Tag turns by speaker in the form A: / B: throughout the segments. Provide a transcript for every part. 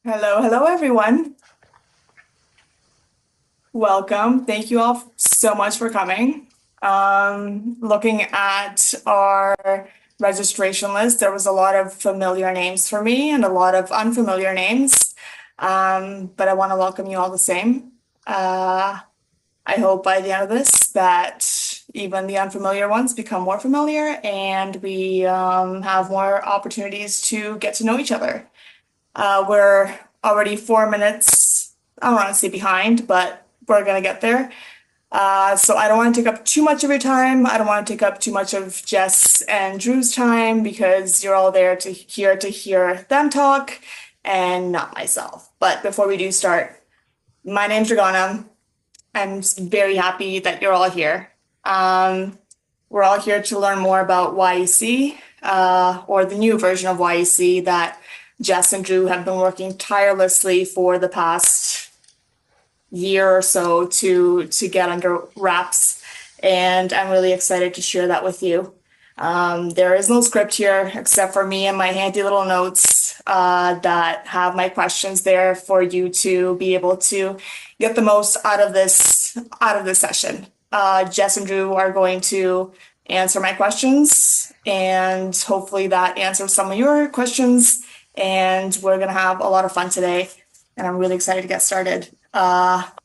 A: Hello, hello everyone. Welcome. Thank you all so much for coming. Looking at our registration list, there was a lot of familiar names for me and a lot of unfamiliar names. But I want to welcome you all the same. I hope by the end of this that even the unfamiliar ones become more familiar and we have more opportunities to get to know each other. We're already 4 minutes, I don't want to say behind, but we're going to get there. So I don't want to take up too much of your time. I don't want to take up too much of Jess and Drew's time because you're all there to hear them talk and not myself. But before we do start, my name's Dragana. I'm very happy that you're all here. We're all here to learn more about YEC, or the new version of YEC that Jess and Drew have been working tirelessly for the past year or so to get under wraps, and I'm really excited to share that with you. There is no script here except for me and my handy little notes that have my questions there for you to be able to get the most out of this session. Jess and Drew are going to answer my questions, and hopefully that answers some of your questions. And we're gonna have a lot of fun today, and I'm really excited to get started.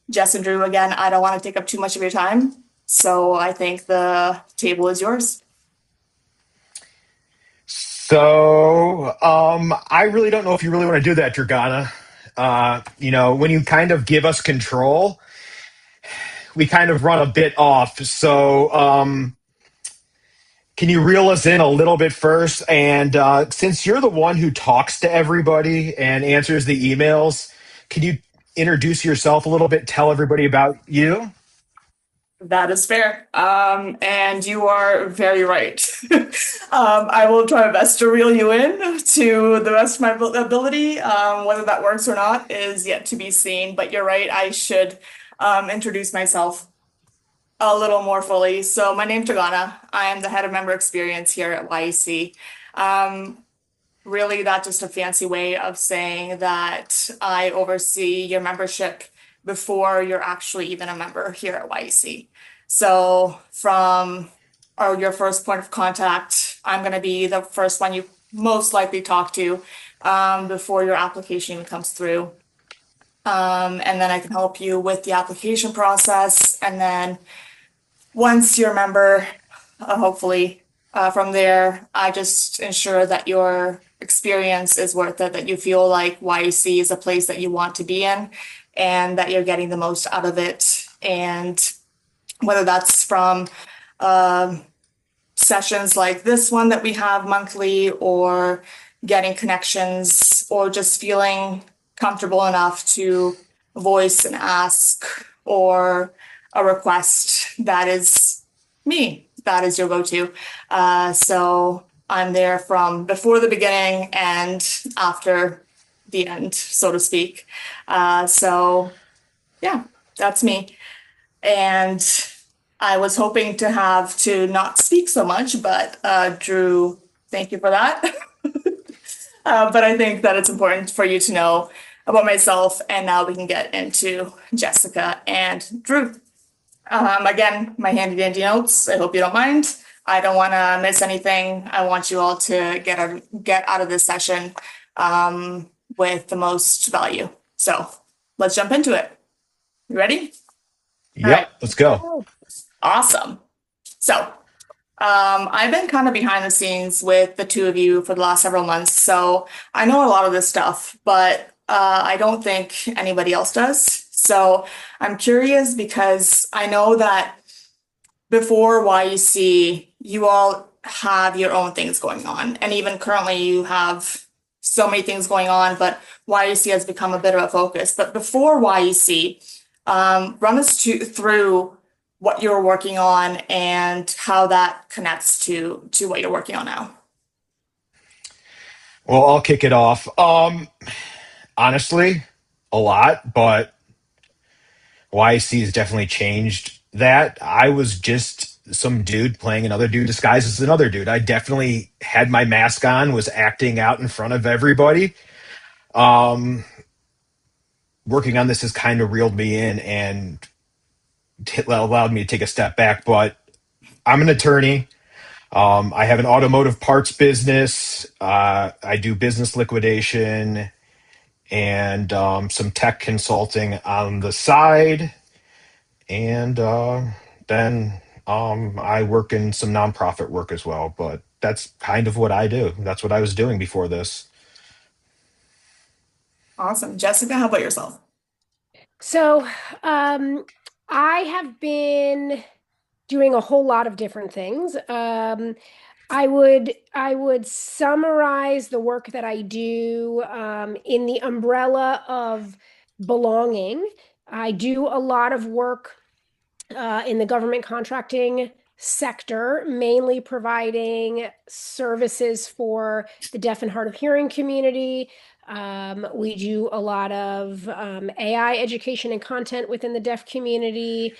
A: Jess and Drew, again, I don't want to take up too much of your time, so I think the table is yours.
B: I really don't know if you really want to do that, Dragana. When you kind of give us control, we kind of run a bit off. Can you reel us in a little bit first? And since you're the one who talks to everybody and answers the emails, can you introduce yourself a little bit? Tell everybody about you.
A: That is fair. And you are very right. I will try my best to reel you in to the best of my ability. Whether that works or not is yet to be seen. But you're right, I should introduce myself a little more fully. So my name's Dragana. I am the head of member experience here at YEC. Really, that's just a fancy way of saying that I oversee your membership before you're actually even a member here at YEC. So from your first point of contact, I'm going to be the first one you most likely talk to before your application even comes through. And then I can help you with the application process. And then once you're a member, hopefully from there, I just ensure that your experience is worth it, that you feel like YEC is a place that you want to be in and that you're getting the most out of it. And whether that's from sessions like this one that we have monthly, or getting connections, or just feeling comfortable enough to voice and ask or a request, that is me. That is your go-to. So I'm there from before the beginning and after the end, so to speak. So yeah, that's me. And I was hoping to have to not speak so much, but Drew, thank you for that. But I think that it's important for you to know about myself, and now we can get into Jessica and Drew. Again, my handy dandy notes. I hope you don't mind. I don't want to miss anything. I want you all to get out of this session with the most value. So let's jump into it. You ready? All right.
B: Yep, let's go.
A: Awesome. So I've been kind of behind the scenes with the two of you for the last several months, so I know a lot of this stuff, but I don't think anybody else does. So I'm curious because I know that before YEC, you all have your own things going on, and even currently you have so many things going on, but YEC has become a bit of a focus. But before YEC, run us through what you're working on and how that connects to what you're working on now.
B: Well, I'll kick it off. Honestly, a lot, but YC has definitely changed that. I was just some dude playing another dude disguised as another dude. I definitely had my mask on, was acting out in front of everybody. working on this has kind of reeled me in and allowed me to take a step back. But I'm an attorney. I have an automotive parts business. I do business liquidation and some tech consulting on the side. And then I work in some nonprofit work as well. But that's kind of what I do. That's what I was doing before this.
A: Awesome. Jessica, how about yourself?
C: So, um, I have been doing a whole lot of different things. I would summarize the work that I do in the umbrella of belonging. I do a lot of work in the government contracting sector, mainly providing services for the deaf and hard of hearing community. We do a lot of AI education and content within the deaf community.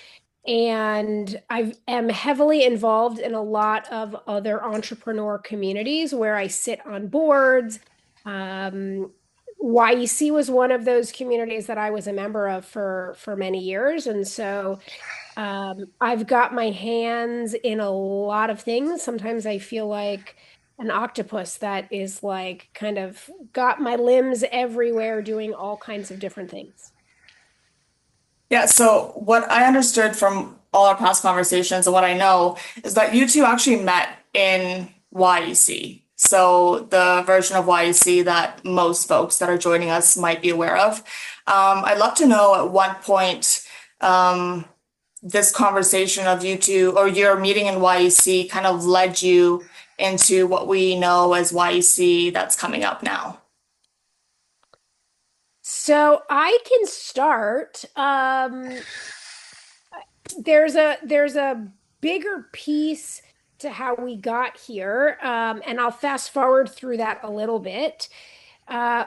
C: And I am heavily involved in a lot of other entrepreneur communities where I sit on boards. YEC was one of those communities that I was a member of for many years. And so I've got my hands in a lot of things. Sometimes I feel like an octopus that is like kind of got my limbs everywhere doing all kinds of different things.
A: Yeah, so what I understood from all our past conversations and what I know is that you two actually met in YEC. So the version of YEC that most folks that are joining us might be aware of. I'd love to know at what point this conversation of you two or your meeting in YEC kind of led you into what we know as YEC that's coming up now.
C: So I can start. There's a bigger piece to how we got here, and I'll fast forward through that a little bit.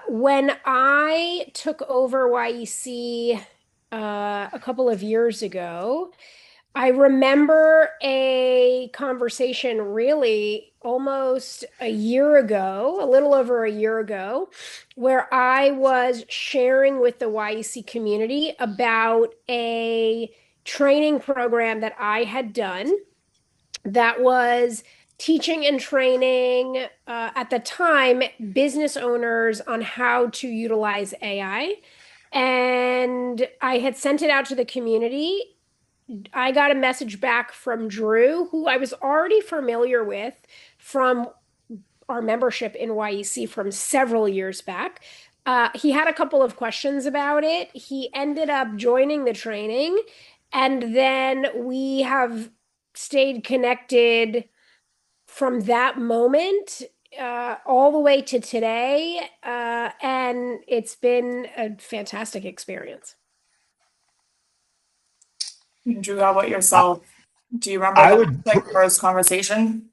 C: When I took over YEC a couple of years ago, I remember a conversation really almost a year ago, a little over a year ago, where I was sharing with the YEC community about a training program that I had done that was teaching and training at the time business owners on how to utilize AI. And I had sent it out to the community. I got a message back from Drew, who I was already familiar with from our membership in YEC from several years back. He had a couple of questions about it. He ended up joining the training, and then we have stayed connected from that moment all the way to today. And it's been a fantastic experience.
A: Drew, how about
B: I,
A: yourself? Do you remember
B: I
A: that
B: would,
A: like first conversation?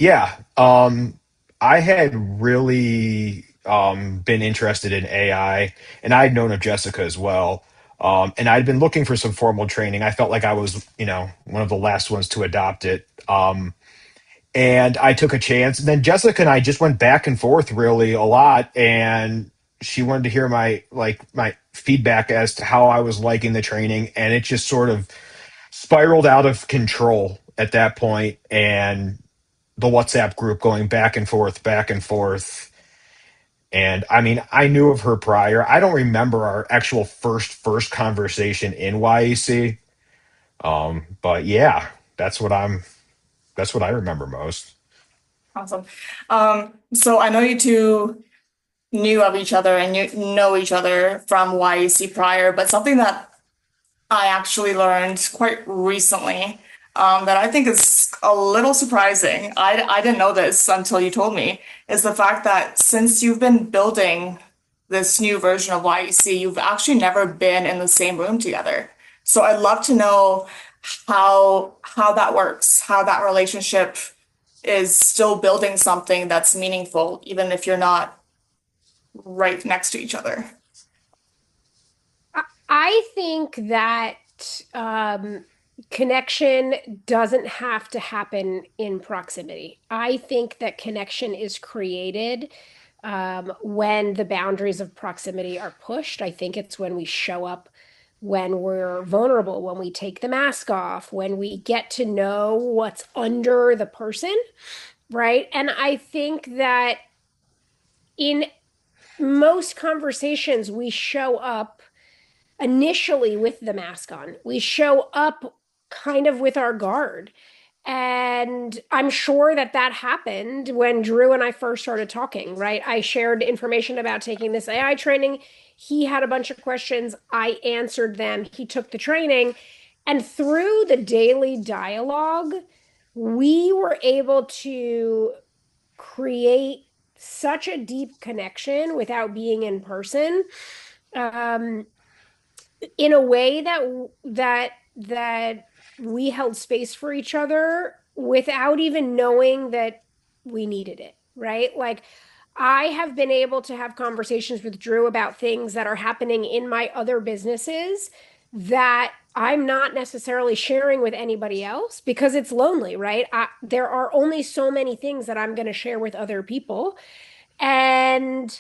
B: yeah. I had really been interested in AI, and I had known of Jessica as well. And I'd been looking for some formal training. I felt like I was, one of the last ones to adopt it. And I took a chance. And then Jessica and I just went back and forth really a lot, and she wanted to hear my feedback as to how I was liking the training, and it just sort of spiraled out of control at that point, and the WhatsApp group going back and forth, back and forth. And I mean, I knew of her prior. I don't remember our actual first conversation in YEC. But yeah, that's what I remember most.
A: Awesome. So I know you two knew of each other and you know each other from YEC prior, but something that I actually learned quite recently, that I think is a little surprising. I didn't know this until you told me, is the fact that since you've been building this new version of YEC, you've actually never been in the same room together. So I'd love to know how that works, how that relationship is still building something that's meaningful, even if you're not right next to each other.
C: I think that connection doesn't have to happen in proximity. I think that connection is created when the boundaries of proximity are pushed. I think it's when we show up, when we're vulnerable, when we take the mask off, when we get to know what's under the person, right? And I think that in most conversations, we show up initially with the mask on. We show up kind of with our guard. And I'm sure that that happened when Drew and I first started talking, right? I shared information about taking this AI training. He had a bunch of questions. I answered them. He took the training. And through the daily dialogue, we were able to create such a deep connection without being in person. Um, in a way that we held space for each other without even knowing that we needed it, right? Like I have been able to have conversations with Drew about things that are happening in my other businesses that I'm not necessarily sharing with anybody else because it's lonely, right? There are only so many things that I'm going to share with other people. And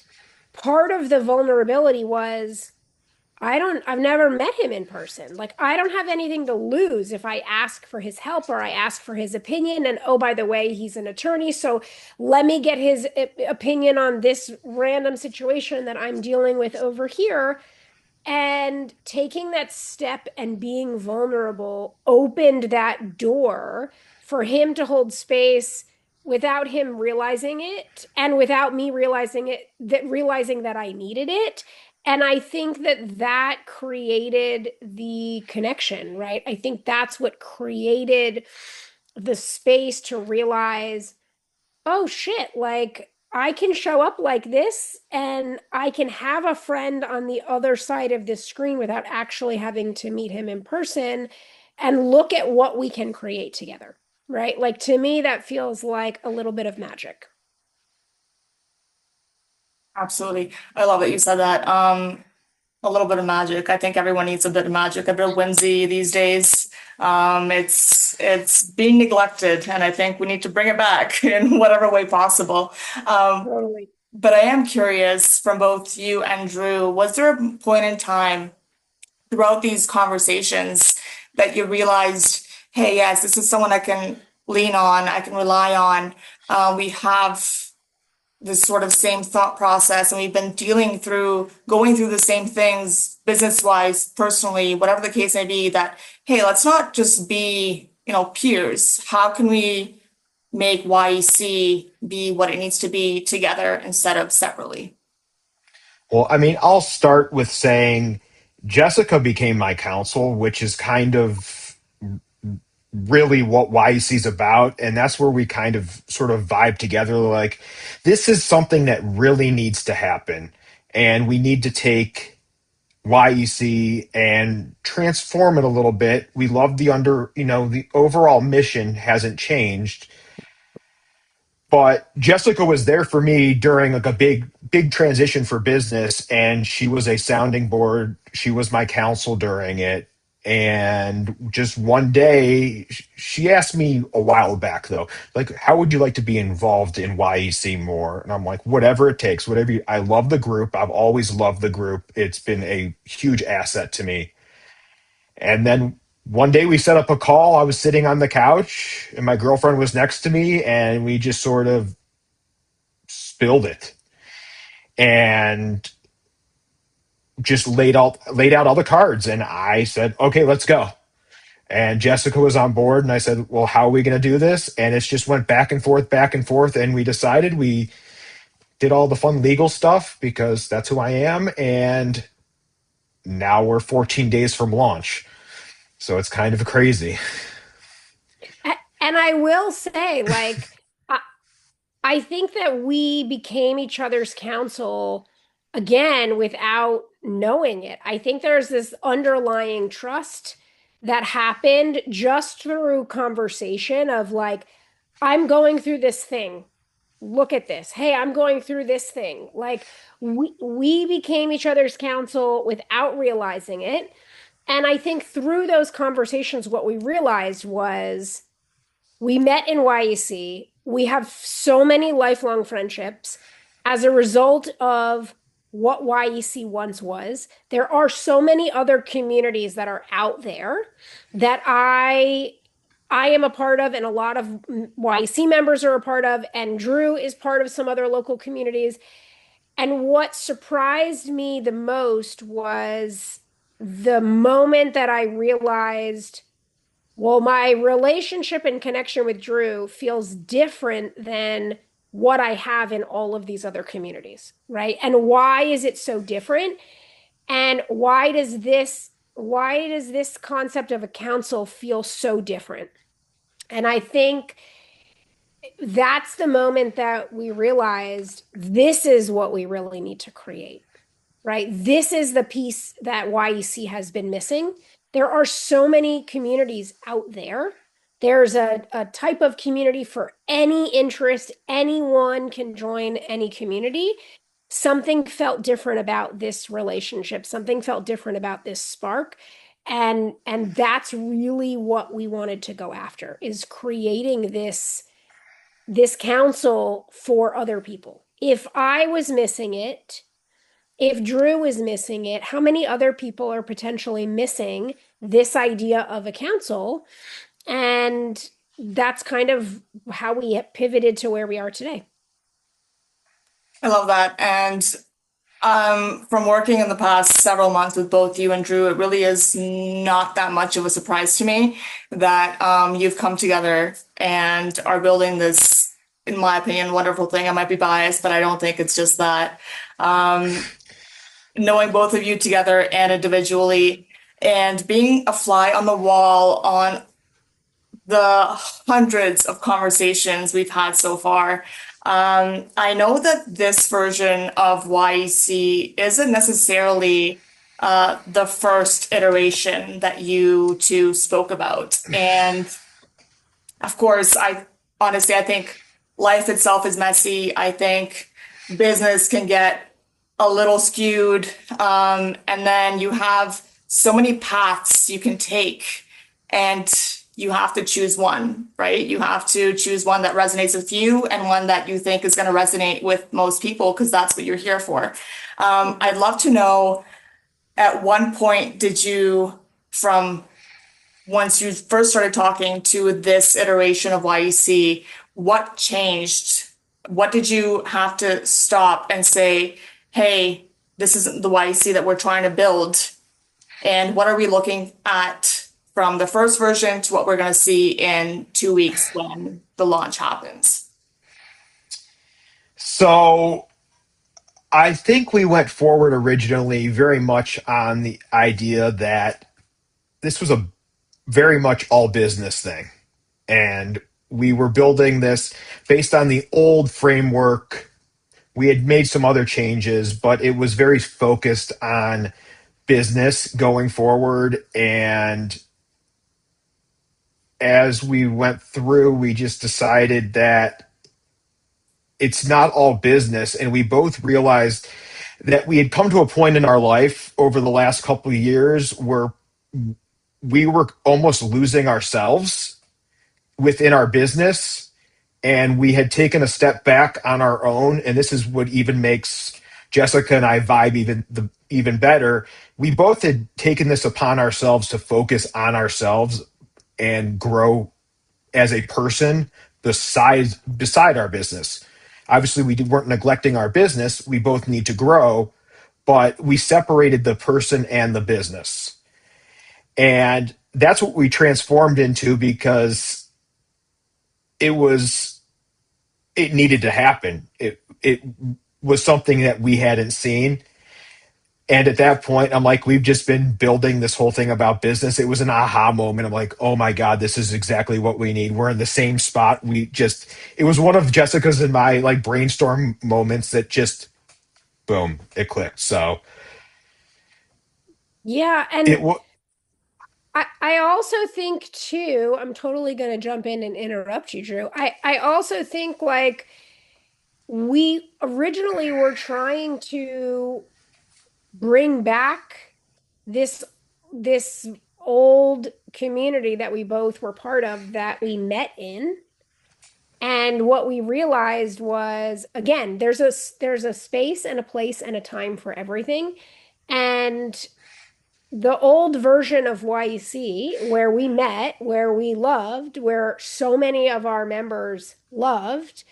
C: part of the vulnerability was I've never met him in person. Like, I don't have anything to lose if I ask for his help or I ask for his opinion. And oh, by the way, he's an attorney. So let me get his opinion on this random situation that I'm dealing with over here. And taking that step and being vulnerable opened that door for him to hold space without him realizing it and without me realizing that I needed it. And I think that that created the connection, right? I think that's what created the space to realize, oh shit, like I can show up like this and I can have a friend on the other side of this screen without actually having to meet him in person and look at what we can create together, right? Like to me, that feels like a little bit of magic.
A: Absolutely. I love that you said that. A little bit of magic. I think everyone needs a bit of magic, a bit of whimsy these days. It's being neglected, and I think we need to bring it back in whatever way possible. Um,
C: Totally.
A: but I am curious from both you and Drew, was there a point in time throughout these conversations that you realized, hey, yes, this is someone I can lean on, I can rely on. We have this sort of same thought process, and we've been going through the same things business wise, personally, whatever the case may be, that, hey, let's not just be, peers. How can we make YEC be what it needs to be together instead of separately?
B: Well, I mean, I'll start with saying Jessica became my counsel, which is kind of really what YEC is about. And that's where we kind of sort of vibe together. Like, this is something that really needs to happen. And we need to take YEC and transform it a little bit. We love the overall mission hasn't changed, but Jessica was there for me during like a big transition for business, and she was a sounding board. She was my counsel during it. And just one day she asked me a while back though, like, how would you like to be involved in YEC more? And I'm like, whatever it takes, I love the group. I've always loved the group. It's been a huge asset to me. And then one day we set up a call. I was sitting on the couch and my girlfriend was next to me, and we just sort of spilled it and just laid out all the cards. And I said, okay, let's go. And Jessica was on board, and I said, well, how are we going to do this? And it's just went back and forth. And we decided, we did all the fun legal stuff because that's who I am. And now we're 14 days from launch. So it's kind of crazy.
C: And I will say, like, I think that we became each other's counsel again without knowing it. I think there's this underlying trust that happened just through conversation of like, I'm going through this thing. Look at this. Hey, I'm going through this thing. Like we became each other's counsel without realizing it. And I think through those conversations, what we realized was we met in YEC. We have so many lifelong friendships. as a result of what YEC once was. There are so many other communities that are out there that I am a part of, and a lot of YEC members are a part of, and Drew is part of some other local communities. And what surprised me the most was the moment that I realized, well, my relationship and connection with Drew feels different than what I have in all of these other communities, right? And why is it so different? And why does this concept of a council feel so different? And I think that's the moment that we realized this is what we really need to create, right? This is the piece that YEC has been missing. There are so many communities out there. There's a type of community for any interest. Anyone can join any community. Something felt different about this relationship. Something felt different about this spark. And that's really what we wanted to go after, is creating this council for other people. If I was missing it, if Drew was missing it, how many other people are potentially missing this idea of a council? And that's kind of how we pivoted to where we are today.
A: I love that. And from working in the past several months with both you and Drew, it really is not that much of a surprise to me that you've come together and are building this, in my opinion, wonderful thing. I might be biased, but I don't think it's just that. Knowing both of you together and individually, and being a fly on the wall on the hundreds of conversations we've had so far. I know that this version of YEC isn't necessarily the first iteration that you two spoke about. And of course, I think life itself is messy. I think business can get a little skewed. And then you have so many paths you can take, and you have to choose one, right? You have to choose one that resonates with you and one that you think is going to resonate with most people, because that's what you're here for. I'd love to know, at one point, did you, from once you first started talking to this iteration of YEC, what changed? What did you have to stop and say, hey, this isn't the YEC that we're trying to build? And what are we looking at from the first version to what we're going to see in 2 weeks when the launch happens?
B: So I think we went forward originally very much on the idea that this was a very much all business thing. And we were building this based on the old framework. We had made some other changes, but it was very focused on business going forward. And as we went through, we just decided that it's not all business. And we both realized that we had come to a point in our life over the last couple of years where we were almost losing ourselves within our business, and we had taken a step back on our own. And this is what even makes Jessica and I vibe even better. We both had taken this upon ourselves to focus on ourselves and grow as a person beside our business. Obviously, weren't neglecting our business. We both need to grow, but we separated the person and the business. And that's what we transformed into, because it needed to happen. It was something that we hadn't seen. And at that point, I'm like, we've just been building this whole thing about business. It was an aha moment. I'm like, oh my God, this is exactly what we need. We're in the same spot. It was one of Jessica's and my like brainstorm moments that just, boom, it clicked. So
C: Yeah,
B: it
C: and
B: was.
C: I also think too, I'm totally going to jump in and interrupt you, Drew. I also think like we originally were trying to bring back this this old community that we both were part of, that we met in, And what we realized was, again, there's a space and a place and a time for everything. And the old version of YEC, where we met, where we loved, where so many of our members loved,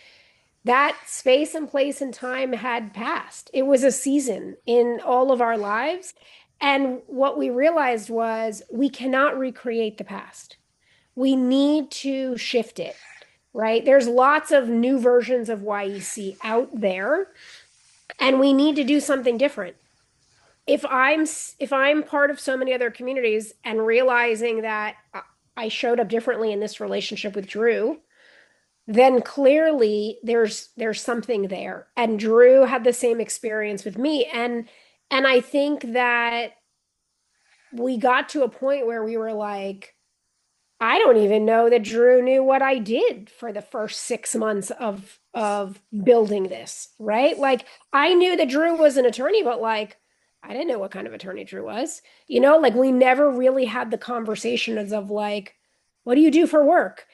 C: that space and place and time had passed. It was a season in all of our lives. And what we realized was we cannot recreate the past. We need to shift it, right? There's lots of new versions of YEC out there, and we need to do something different. If I'm part of so many other communities and realizing that I showed up differently in this relationship with Drew, then clearly there's something there. And Drew had the same experience with me. And I think that we got to a point where we were like, I don't even know that Drew knew what I did for the first 6 months of building this, right? Like I knew that Drew was an attorney, but like I didn't know what kind of attorney Drew was. Like we never really had the conversations of like, what do you do for work?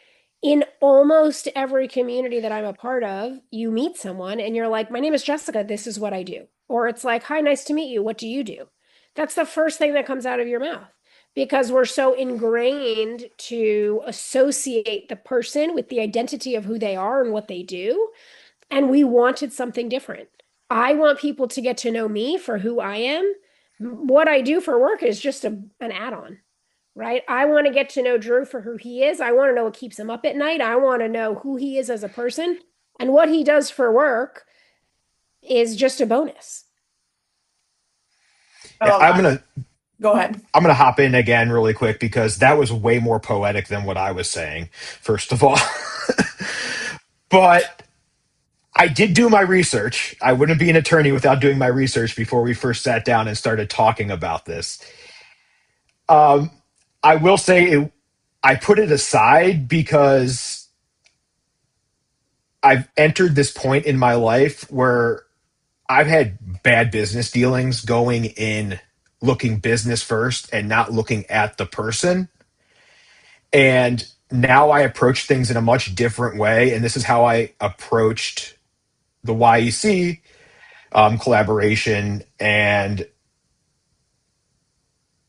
C: In almost every community that I'm a part of, you meet someone and you're like, my name is Jessica, this is what I do. Or it's like, hi, nice to meet you. What do you do? That's the first thing that comes out of your mouth because we're so ingrained to associate the person with the identity of who they are and what they do. And we wanted something different. I want people to get to know me for who I am. What I do for work is just an add-on, right? I want to get to know Drew for who he is. I want to know what keeps him up at night. I want to know who he is as a person. And what he does for work is just a bonus.
A: I
B: Yeah,
A: love that. Go ahead.
B: I'm gonna hop in again really quick because that was way more poetic than what I was saying, first of all. But I did do my research. I wouldn't be an attorney without doing my research before we first sat down and started talking about this. Um, I will say I put it aside because I've entered this point in my life where I've had bad business dealings going in looking business first and not looking at the person. And now I approach things in a much different way. And this is how I approached the YEC collaboration and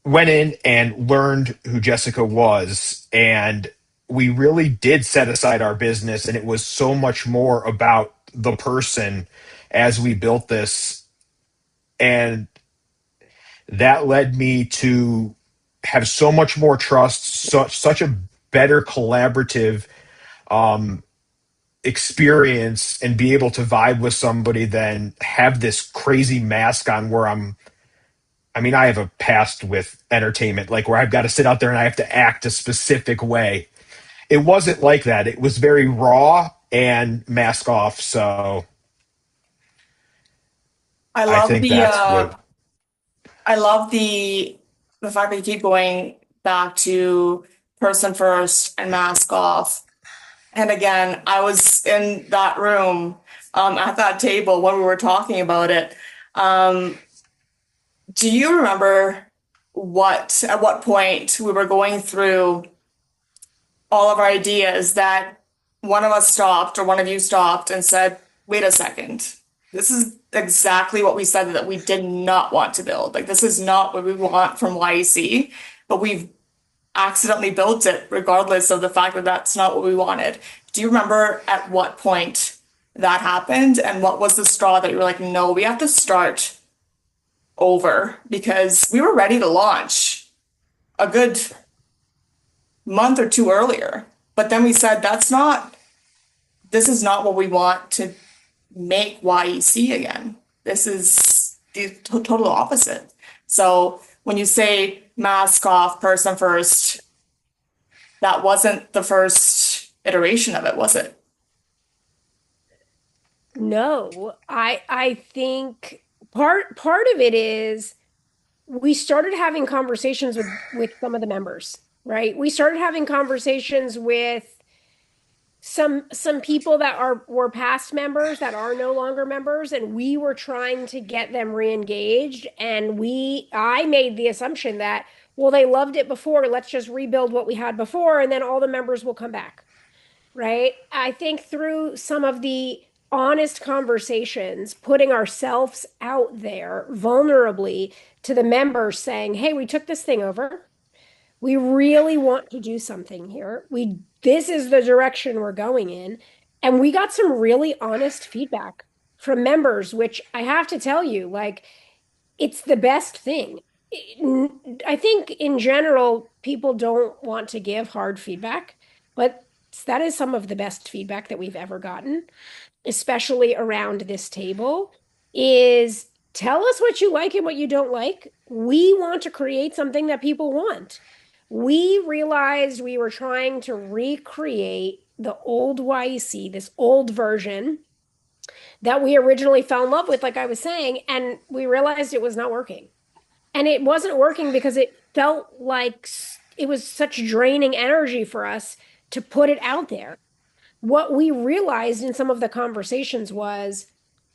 B: went in and learned who Jessica was. And we really did set aside our business. And it was so much more about the person as we built this. And that led me to have so much more trust, such a better collaborative experience and be able to vibe with somebody than have this crazy mask on where I mean, I have a past with entertainment, like where I've got to sit out there and I have to act a specific way. It wasn't like that. It was very raw and mask off. So
A: I
B: I
A: love
B: think
A: the
B: that's
A: uh
B: what,
A: I love the fact that you keep going back to person first and mask off. And again, I was in that room at that table when we were talking about it. Um, do you remember at what point we were going through all of our ideas that one of us stopped or one of you stopped and said, wait a second, this is exactly what we said that we did not want to build. Like, this is not what we want from YEC, but we've accidentally built it regardless of the fact that that's not what we wanted. Do you remember at what point that happened and what was the straw that you were like, no, we have to start over because we were ready to launch a good month or two earlier. But then we said, this is not what we want to make YEC again. This is the total opposite. So when you say mask off, person first, that wasn't the first iteration of it, was it?
C: No, I think part of it is we started having conversations with some of the members, right? We started having conversations with some people that were past members that are no longer members, and we were trying to get them re-engaged. And I made the assumption that, well, they loved it before, let's just rebuild what we had before, and then all the members will come back. right? I think through some of the honest conversations, putting ourselves out there vulnerably to the members saying, hey, we took this thing over. We really want to do something here. This is the direction we're going in. And we got some really honest feedback from members, which I have to tell you, like, it's the best thing. I think in general, people don't want to give hard feedback, but that is some of the best feedback that we've ever gotten, especially around this table, is tell us what you like and what you don't like. We want to create something that people want. We realized we were trying to recreate the old YEC, this old version that we originally fell in love with, like I was saying, and we realized it was not working. And it wasn't working because it felt like it was such draining energy for us to put it out there. What we realized in some of the conversations was,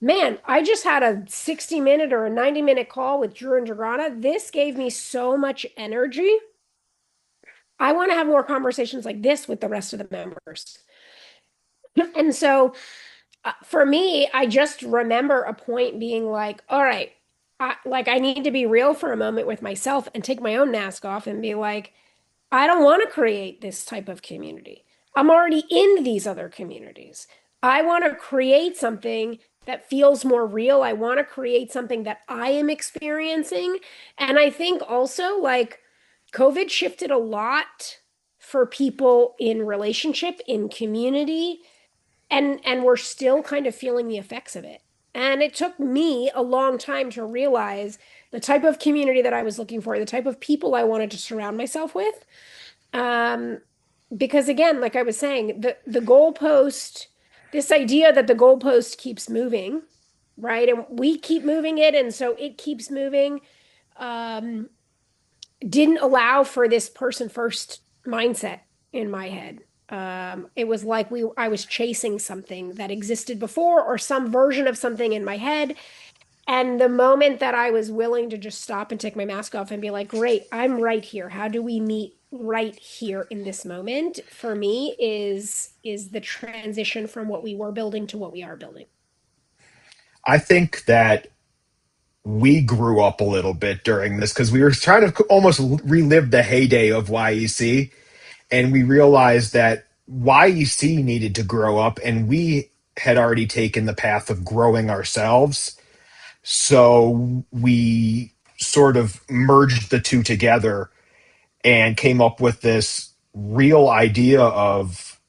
C: man, I just had a 60-minute or a 90-minute call with Drew and Dragana. This gave me so much energy. I want to have more conversations like this with the rest of the members. And so for me, I just remember a point being like, all right, I need to be real for a moment with myself and take my own mask off and be like, I don't want to create this type of community. I'm already in these other communities. I want to create something that feels more real. I want to create something that I am experiencing. And I think also, like, COVID shifted a lot for people in relationship, in community, and we're still kind of feeling the effects of it. And it took me a long time to realize the type of community that I was looking for, the type of people I wanted to surround myself with. Um, because again, like I was saying, the goalpost, this idea that the goalpost keeps moving, right? And we keep moving it, and so it keeps moving, um, didn't allow for this person first mindset in my head. It was like I was chasing something that existed before or some version of something in my head. And the moment that I was willing to just stop and take my mask off and be like, great, I'm right here. How do we meet right here in this moment? For me is the transition from what we were building to what we are building.
B: I think that we grew up a little bit during this because we were trying to almost relive the heyday of YEC, and we realized that YEC needed to grow up, and we had already taken the path of growing ourselves. So we sort of merged the two together and came up with this real idea of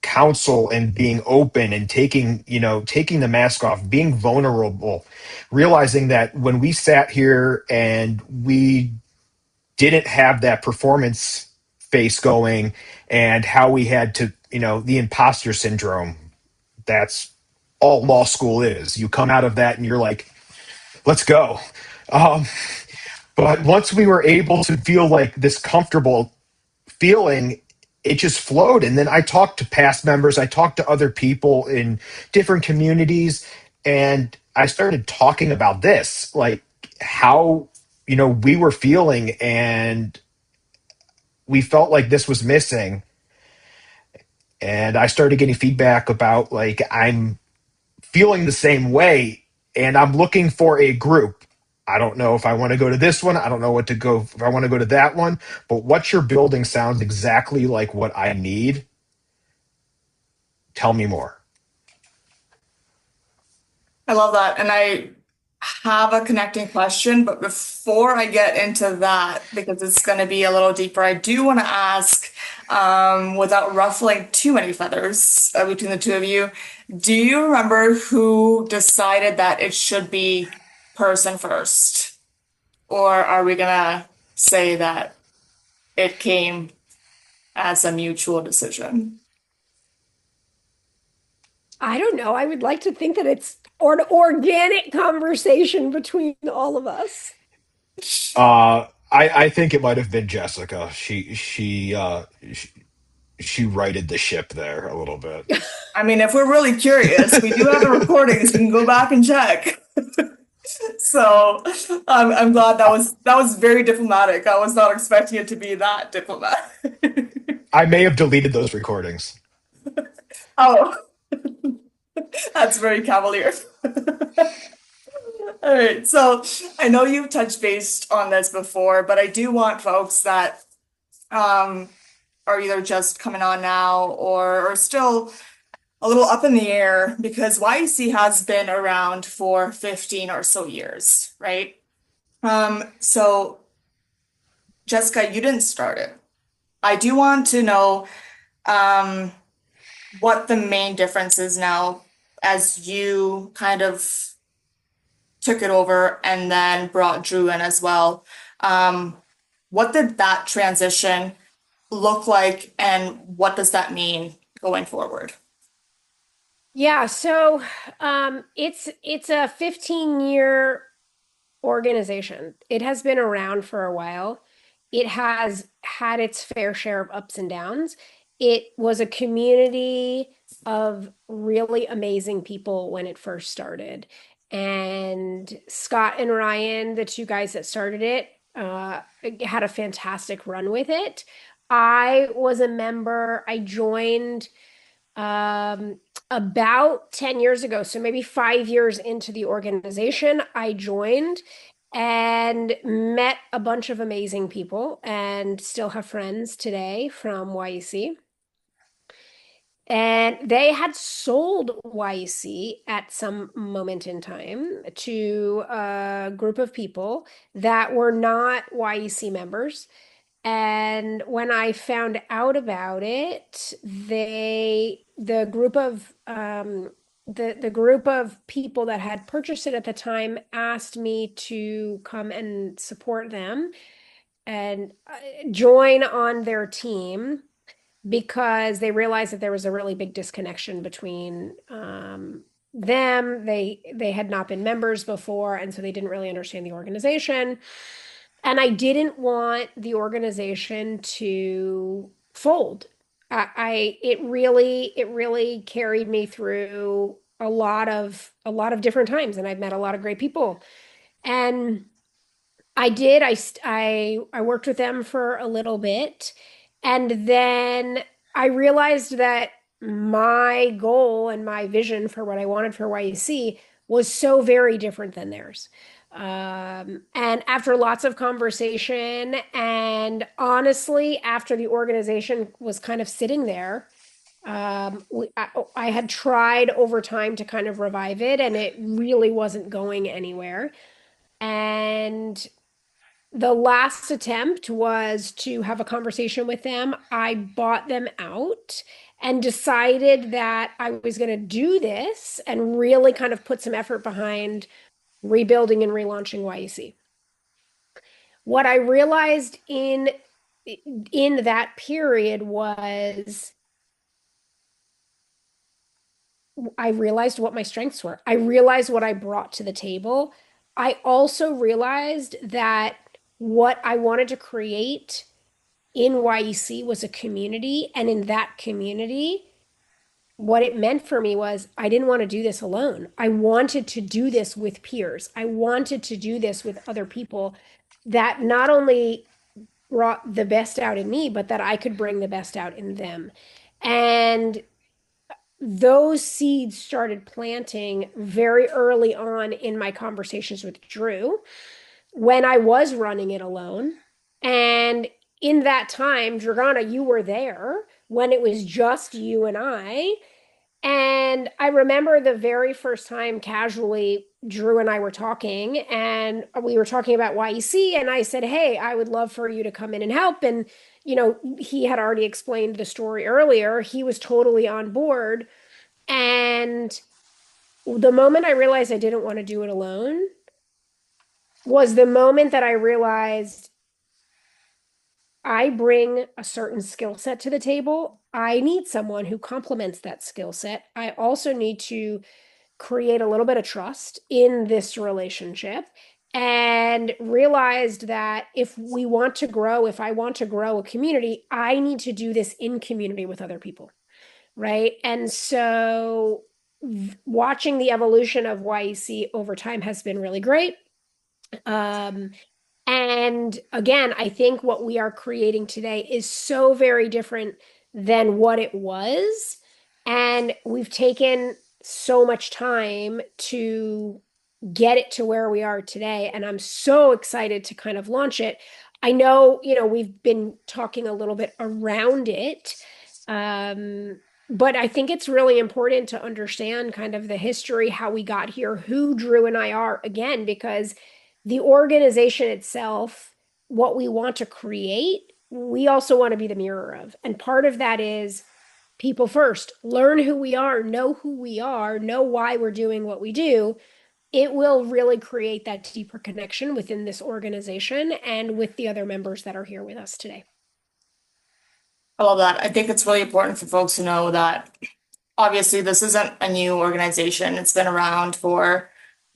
B: counsel and being open and taking the mask off, being vulnerable, realizing that when we sat here and we didn't have that performance face going, and how we had to, the imposter syndrome, that's all law school is. You come out of that and you're like, let's go. um, but once we were able to feel like this comfortable feeling, it just flowed. And then I talked to past members, I talked to other people in different communities, and I started talking about this, like how, we were feeling, and we felt like this was missing. And I started getting feedback about, like, I'm feeling the same way and I'm looking for a group. I don't know if I want to go to this one. I don't know what to go if I want to go to that one. But what you're building sounds exactly like what I need. Tell me more.
A: I love that. And I have a connecting question, but before I get into that, because it's going to be a little deeper, I do want to ask, without ruffling too many feathers between the two of you, do you remember who decided that it should be person first? Or are we going to say that it came as a mutual decision?
C: I don't know. I would like to think that it's an organic conversation between all of us.
B: I think it might have been Jessica. She righted the ship there a little bit.
A: I mean, if we're really curious, we do have the recordings. We can go back and check. So I'm glad that was very diplomatic. I was not expecting it to be that diplomatic.
B: I may have deleted those recordings.
A: Oh, that's very cavalier. All right, so I know you've touched base on this before, but I do want folks that um, are either just coming on now or still a little up in the air because YEC has been around for 15 or so years, right? So Jessica, you didn't start it. I do want to know um, what the main difference is now as you kind of took it over and then brought Drew in as well. Um, what did that transition look like, and what does that mean going forward?
C: Yeah, so it's a 15-year organization. It has been around for a while. It has had its fair share of ups and downs. It was a community of really amazing people when it first started. And Scott and Ryan, the two guys that started it, had a fantastic run with it. I was a member. I joined about 10 years ago, so maybe 5 years into the organization, I joined and met a bunch of amazing people and still have friends today from YEC. And they had sold YEC at some moment in time to a group of people that were not YEC members. And when I found out about it, the group of the group of people that had purchased it at the time asked me to come and support them and join on their team because they realized that there was a really big disconnection between them. They had not been members before, and so they didn't really understand the organization. And I didn't want the organization to fold. It really carried me through a lot of different times, and I've met a lot of great people. And I did. I worked with them for a little bit, and then I realized that my goal and my vision for what I wanted for YEC was so very different than theirs. And after lots of conversation, and honestly, after the organization was kind of sitting there, I had tried over time to kind of revive it, and it really wasn't going anywhere. And the last attempt was to have a conversation with them. I bought them out and decided that I was going to do this and really kind of put some effort behind rebuilding and relaunching YEC. What I realized in that period was I realized what my strengths were. I realized what I brought to the table. I also realized that what I wanted to create in YEC was a community. And in that community, what it meant for me was I didn't want to do this alone. I wanted to do this with peers. I wanted to do this with other people that not only brought the best out in me, but that I could bring the best out in them. And those seeds started planting very early on in my conversations with Drew when I was running it alone. And in that time, Dragana, you were there when it was just you and I. And I remember the very first time casually, Drew and I were talking, and we were talking about YEC. And I said, hey, I would love for you to come in and help. And, he had already explained the story earlier. He was totally on board. And the moment I realized I didn't want to do it alone was the moment that I realized I bring a certain skill set to the table. I need someone who complements that skill set. I also need to create a little bit of trust in this relationship and realized that if we want to grow, if I want to grow a community, I need to do this in community with other people. Right. And so watching the evolution of YEC over time has been really great. And again, I think what we are creating today is so very different than what it was. And we've taken so much time to get it to where we are today. And I'm so excited to kind of launch it. I know, we've been talking a little bit around it. Um, but I think it's really important to understand kind of the history, how we got here, who Drew and I are, again, because the organization itself, what we want to create, we also want to be the mirror of. And part of that is people first, learn who we are, know why we're doing what we do. It will really create that deeper connection within this organization and with the other members that are here with us today.
A: I love that. I think it's really important for folks to know that obviously this isn't a new organization. It's been around for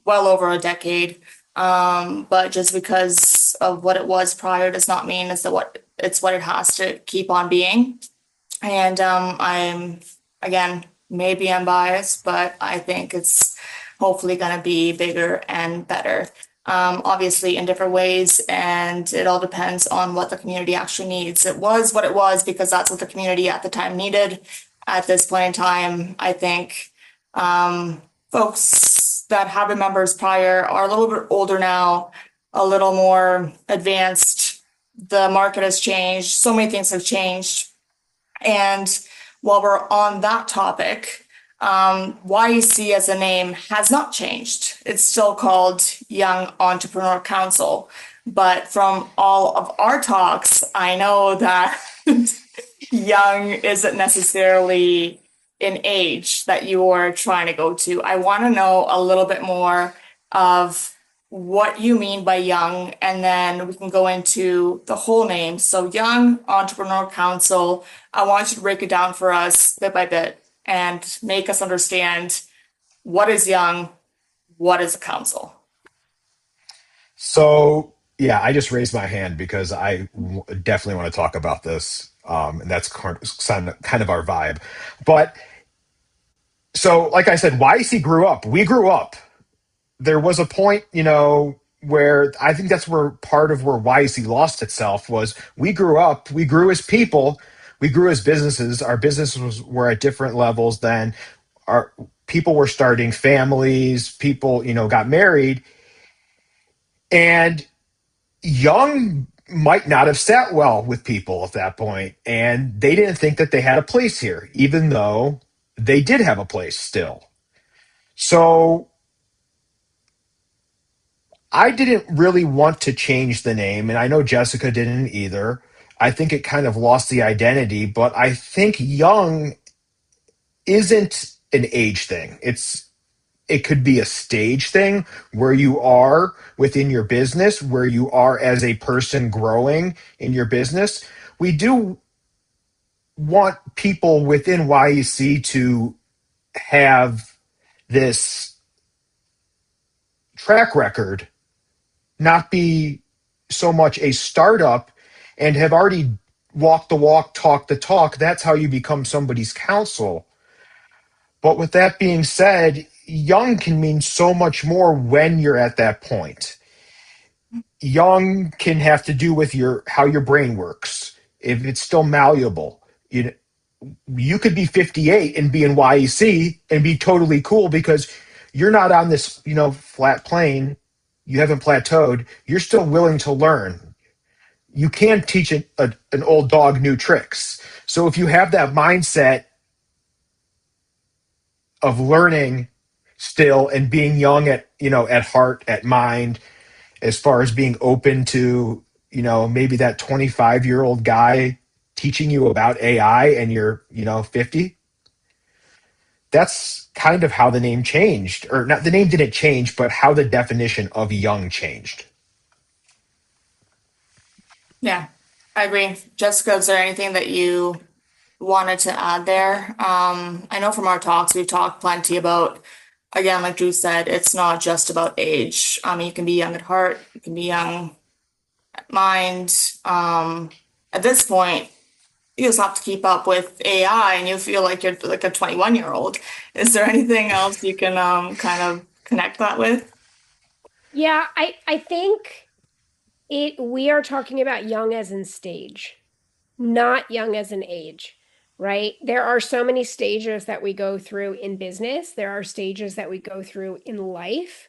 A: well over a decade. But just because of what it was prior does not mean it's what it has to keep on being. And I'm again, maybe I'm biased, but I think it's hopefully going to be bigger and better. Obviously, in different ways, and it all depends on what the community actually needs. It was what it was because that's what the community at the time needed. At this point in time, I think folks that have been members prior are a little bit older now, a little more advanced. The market has changed, so many things have changed. And while we're on that topic, YEC as a name has not changed. It's still called Young Entrepreneur Council. But from all of our talks, I know that young isn't necessarily an age that you're trying to go to. I want to know a little bit more of what you mean by young, and then we can go into the whole name. So, Young Entrepreneur Council, I want you to break it down for us bit by bit and make us understand what is young, what is a council.
B: So, yeah, I just raised my hand because definitely want to talk about this. And that's kind of our vibe. But so, like I said, YC grew up. We grew up. There was a point, where I think that's where part of where YC lost itself was we grew up, we grew as people, we grew as businesses. Our businesses were at different levels than our people were starting families, people, got married. And young might not have sat well with people at that point, and they didn't think that they had a place here, even though they did have a place still. So I didn't really want to change the name, and I know Jessica didn't either. I think it kind of lost the identity, but I think young isn't an age thing. It could be a stage thing where you are within your business, where you are as a person growing in your business. We do want people within YEC to have this track record, not be so much a startup and have already walked the walk, talked the talk. That's how you become somebody's counsel. But with that being said, young can mean so much more when you're at that point. Young can have to do with your how your brain works. If it's still malleable, you could be 58 and be in YEC and be totally cool because you're not on this, flat plane. You haven't plateaued. You're still willing to learn. You can teach an old dog new tricks. So if you have that mindset of learning still and being young at heart, at mind, as far as being open to, maybe that 25-year-old guy teaching you about AI and you're, 50, that's kind of how the name changed. Or not, the name didn't change, but how the definition of young changed.
A: Yeah, I agree. Jessica, is there anything that you wanted to add there? I know from our talks, we've talked plenty about, again, like Drew said, it's not just about age. You can be young at heart, you can be young at mind. At this point, you just have to keep up with AI and you feel like you're like a 21-year-old. Is there anything else you can kind of connect that with?
C: Yeah, I think We are talking about young as in stage, not young as an age, right? There are so many stages that we go through in business. There are stages that we go through in life.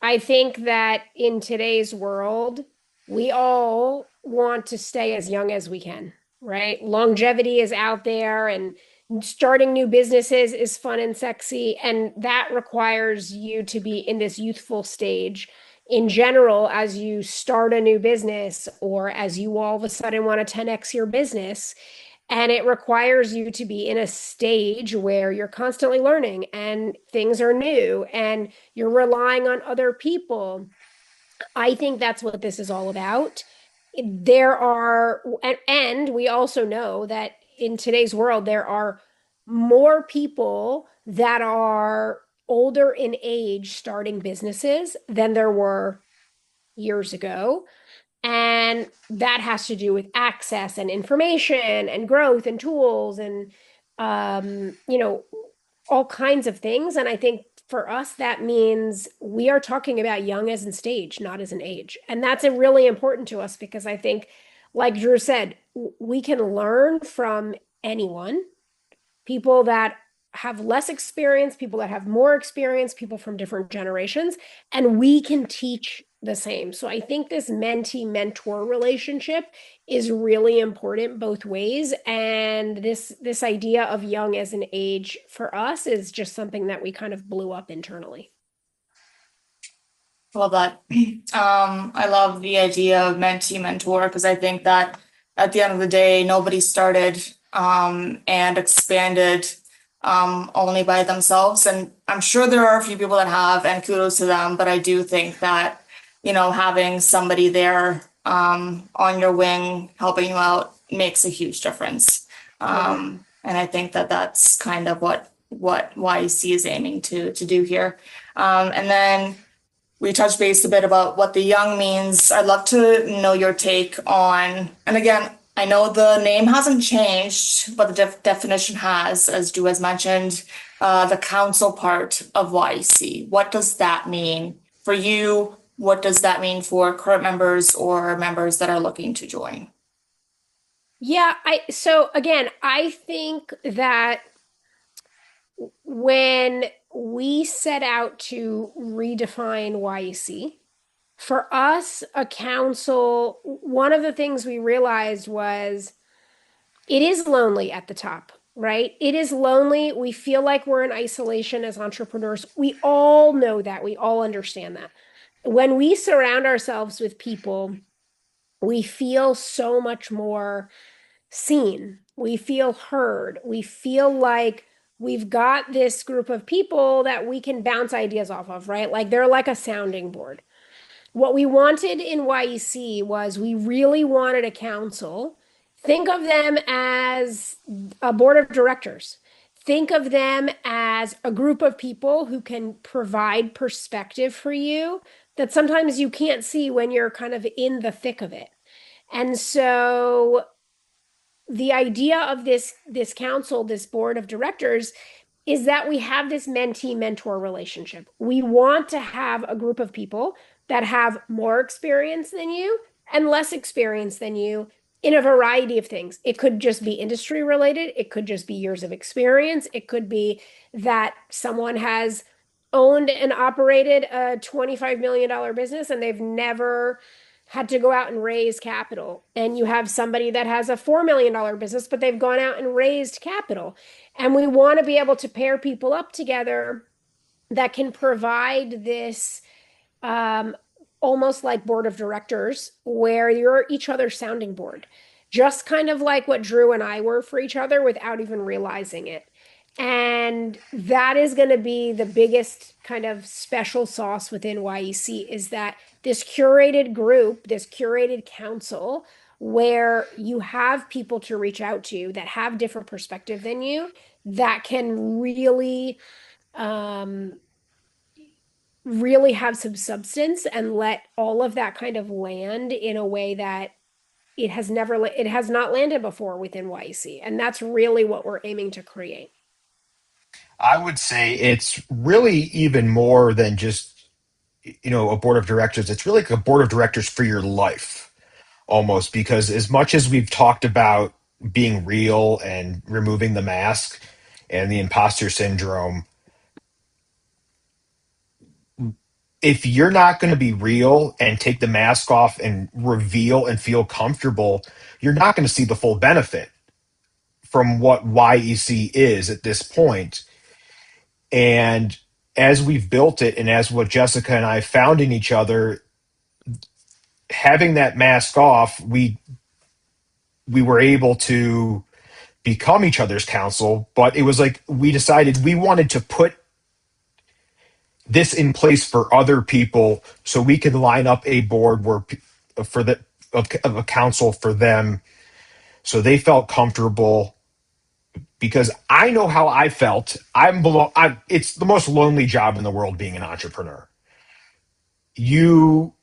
C: I think that in today's world, we all want to stay as young as we can, right? Longevity is out there, and starting new businesses is fun and sexy. And that requires you to be in this youthful stage in general as you start a new business or as you all of a sudden want to 10x your business. And it requires you to be in a stage where you're constantly learning and things are new and you're relying on other people. I think that's what this is all about. There are, and we also know that in today's world, there are more people that are older in age starting businesses than there were years ago. And that has to do with access and information and growth and tools and, you know, all kinds of things. And I think for us, that means we are talking about young as in stage, not as an age. And that's a really important to us because I think, like Drew said, we can learn from anyone, people that have less experience, people that have more experience, people from different generations, and we can teach the same. So I think this mentee mentor relationship is really important both ways. And this idea of young as an age for us is just something that we kind of blew up internally.
A: Love that. I love the idea of mentee mentor because I think that at the end of the day, nobody started and expanded only by themselves. And I'm sure there are a few people that have, and kudos to them. But I do think that, having somebody there on your wing helping you out makes a huge difference. And I think that that's kind of what YEC is aiming to do here. And then we touched base a bit about what the young means. I'd love to know your take on, and again, I know the name hasn't changed, but the definition has, as Drew has mentioned, the council part of YEC. What does that mean for you? What does that mean for current members or members that are looking to join?
C: Yeah, so again, I think that when we set out to redefine YEC, for us, a council, one of the things we realized was it is lonely at the top, right? It is lonely. We feel like we're in isolation as entrepreneurs. We all know that. We all understand that. When we surround ourselves with people, we feel so much more seen. We feel heard. We feel like we've got this group of people that we can bounce ideas off of, right? Like they're like a sounding board. What we wanted in YEC was we really wanted a council. Think of them as a board of directors. Think of them as a group of people who can provide perspective for you that sometimes you can't see when you're kind of in the thick of it. And so the idea of this council, this board of directors, is that we have this mentee mentor relationship. We want to have a group of people that have more experience than you and less experience than you in a variety of things. It could just be industry related, it could just be years of experience, it could be that someone has owned and operated a $25 million business and they've never had to go out and raise capital. And you have somebody that has a $4 million business, but they've gone out and raised capital. And we want to be able to pair people up together that can provide this almost like board of directors where you're each other's sounding board, just kind of like what Drew and I were for each other without even realizing it. And that is going to be the biggest kind of special sauce within YEC is that this curated group, this curated council, where you have people to reach out to that have different perspective than you, that can really have some substance and let all of that kind of land in a way that it has not landed before within YEC. And that's really what we're aiming to create.
B: I would say it's really even more than just a board of directors, it's really like a board of directors for your life almost, because as much as we've talked about being real and removing the mask and the imposter syndrome, if you're not going to be real and take the mask off and reveal and feel comfortable, you're not going to see the full benefit from what YEC is at this point. And as we've built it, and as what Jessica and I found in each other, having that mask off, we were able to become each other's counsel. But it was like we decided we wanted to put this in place for other people so we could line up a board where for the of a council for them, so they felt comfortable, because I know how I felt. It's the most lonely job in the world, being an entrepreneur. You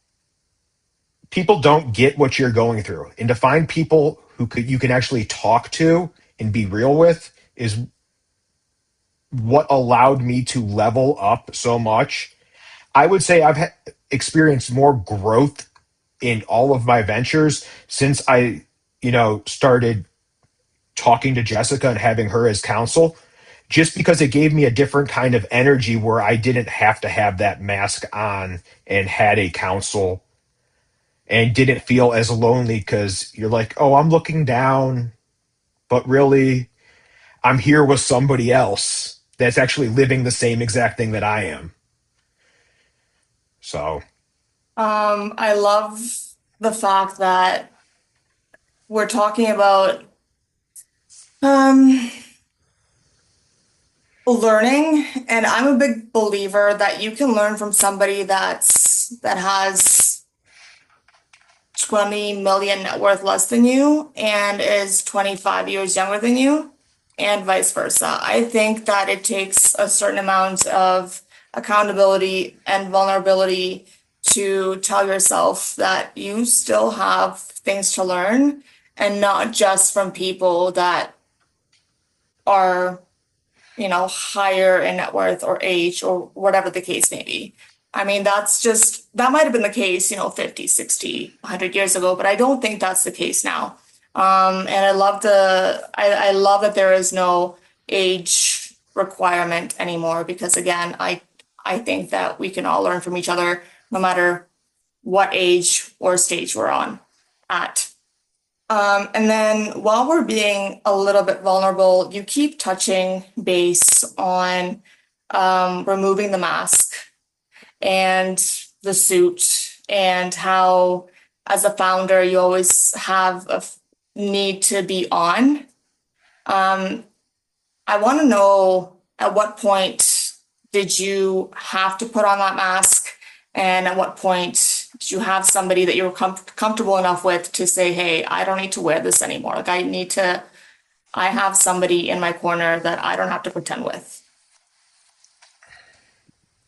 B: People don't get what you're going through, and to find people you can actually talk to and be real with is what allowed me to level up so much. I would say I've experienced more growth in all of my ventures since I, started talking to Jessica and having her as counsel, just because it gave me a different kind of energy where I didn't have to have that mask on and had a counsel and didn't feel as lonely, because you're like, oh, I'm looking down, but really I'm here with somebody else that's actually living the same exact thing that I am. So,
A: I love the fact that we're talking about um, learning, and I'm a big believer that you can learn from somebody that has 20 million net worth less than you and is 25 years younger than you, and vice versa. I think that it takes a certain amount of accountability and vulnerability to tell yourself that you still have things to learn, and not just from people that are, higher in net worth or age or whatever the case may be. I mean, that might have been the case, 50, 60, 100 years ago, but I don't think that's the case now. And I love that there is no age requirement anymore, because again, I think that we can all learn from each other no matter what age or stage we're on at. And then while we're being a little bit vulnerable, you keep touching base on removing the mask and the suit, and how, as a founder, you always have a need to be on. Um, I want to know, at what point did you have to put on that mask? And at what point did you have somebody that you were comfortable enough with to say, hey, I don't need to wear this anymore. Like, I have somebody in my corner that I don't have to pretend with.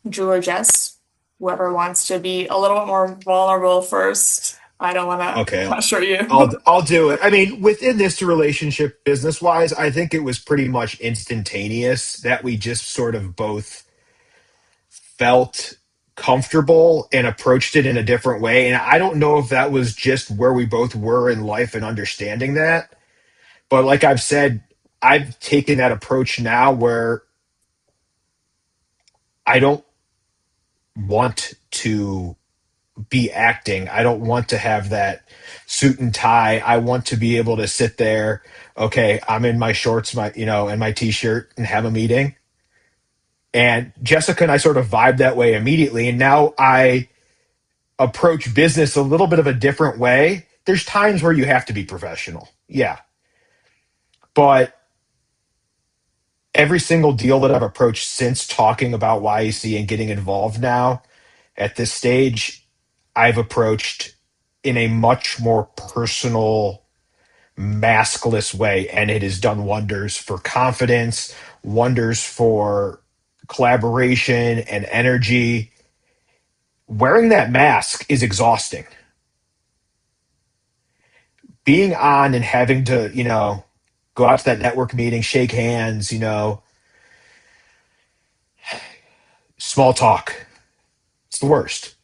A: Drew or Jess, whoever wants to be a little bit more vulnerable first. I don't want to
B: okay,
A: pressure you.
B: I'll do it. I mean, within this relationship, business wise, I think it was pretty much instantaneous that we just sort of both felt comfortable and approached it in a different way. And I don't know if that was just where we both were in life and understanding that. But like I've said, I've taken that approach now where I don't want to be acting. I don't want to have that suit and tie. I want to be able to sit there. Okay, I'm in my shorts, and my t-shirt, and have a meeting. And Jessica and I sort of vibe that way immediately. And now I approach business a little bit of a different way. There's times where you have to be professional. Yeah. But every single deal that I've approached since talking about YEC and getting involved now at this stage, I've approached in a much more personal, maskless way. And it has done wonders for confidence, wonders for collaboration and energy. Wearing that mask is exhausting. Being on and having to, go out to that network meeting, shake hands, small talk. It's the worst.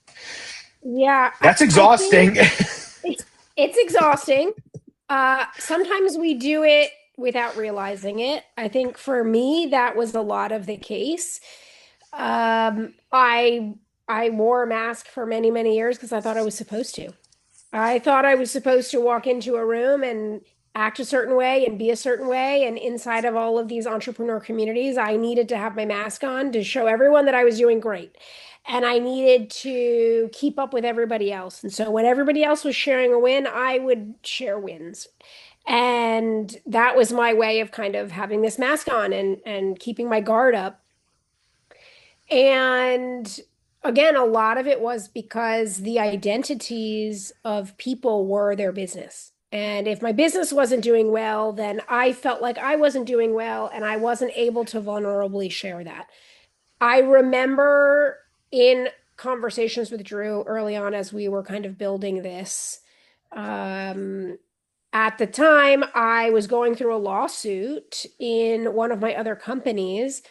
C: Yeah,
B: That's
C: I think
B: exhausting.
C: it's exhausting. Sometimes we do it without realizing it. I think for me, that was a lot of the case. Um, I I wore a mask for many, many years because I thought I was supposed to. I thought I was supposed to walk into a room and act a certain way and be a certain way. And inside of all of these entrepreneur communities, I needed to have my mask on to show everyone that I was doing great. And I needed to keep up with everybody else. And so when everybody else was sharing a win, I would share wins. And that was my way of kind of having this mask on and keeping my guard up. And again, a lot of it was because the identities of people were their business. And if my business wasn't doing well, then I felt like I wasn't doing well and I wasn't able to vulnerably share that. I remember in conversations with Drew early on as we were kind of building this. Um, at the time, I was going through a lawsuit in one of my other companies,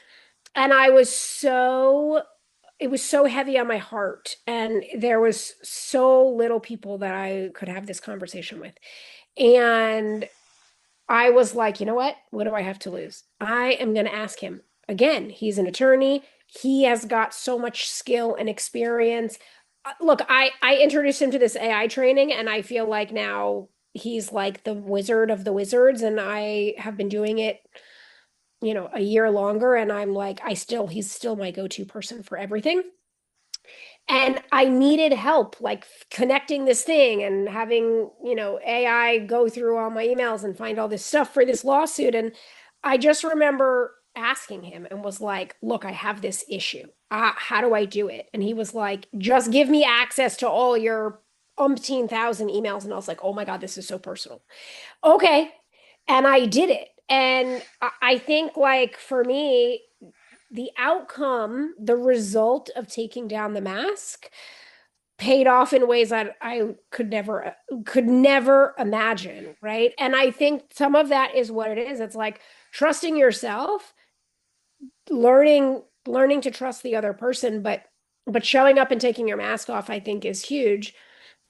C: and it was so heavy on my heart, and there was so little people that I could have this conversation with. And I was like, you know what do I have to lose? I am going to ask him. Again, he's an attorney. He has got so much skill and experience. Look, I introduced him to this AI training, and I feel like now he's like the wizard of the wizards, and I have been doing it, a year longer, and I'm like, he's still my go-to person for everything. And I needed help, like connecting this thing and having, AI go through all my emails and find all this stuff for this lawsuit. And I just remember asking him and was like, look, I have this issue. How do I do it? And he was like, just give me access to all your umpteen thousand emails. And I was like, oh my God, this is so personal. Okay. And I did it. And I think, like, for me, the outcome, the result of taking down the mask paid off in ways that I could never imagine, right? And I think some of that is what it is. It's like trusting yourself, learning to trust the other person, but showing up and taking your mask off, I think, is huge.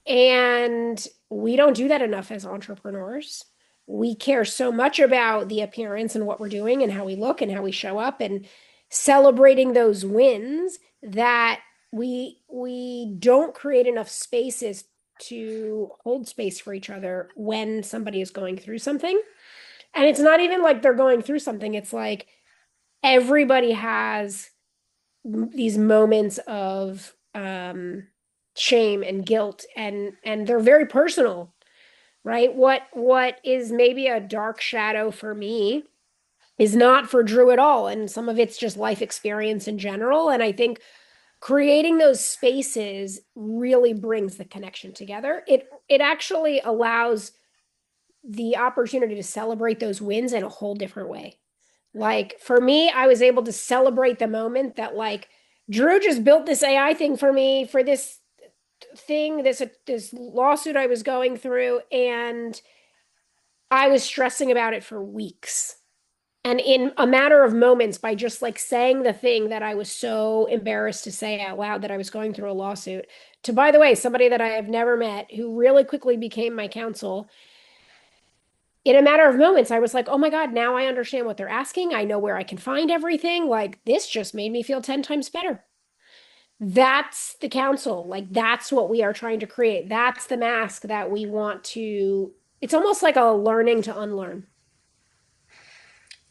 C: And we don't do that enough as entrepreneurs. We care so much about the appearance and what we're doing and how we look and how we show up and celebrating those wins that we don't create enough spaces to hold space for each other when somebody is going through something. And it's not even like they're going through something. It's like everybody has these moments of shame and guilt, and they're very personal, right? What is maybe a dark shadow for me is not for Drew at all, and some of it's just life experience in general. And I think creating those spaces really brings the connection together. It actually allows the opportunity to celebrate those wins in a whole different way. Like for me, I was able to celebrate the moment that, like, Drew just built this AI thing for me for this thing, this lawsuit I was going through, and I was stressing about it for weeks. And in a matter of moments, by just like saying the thing that I was so embarrassed to say out loud, that I was going through a lawsuit, to, by the way, somebody that I have never met who really quickly became my counsel, in a matter of moments, I was like, oh my God, now I understand what they're asking. I know where I can find everything. Like, this just made me feel 10 times better. That's the council. Like, that's what we are trying to create. That's the mask that we want to, it's almost like a learning to unlearn.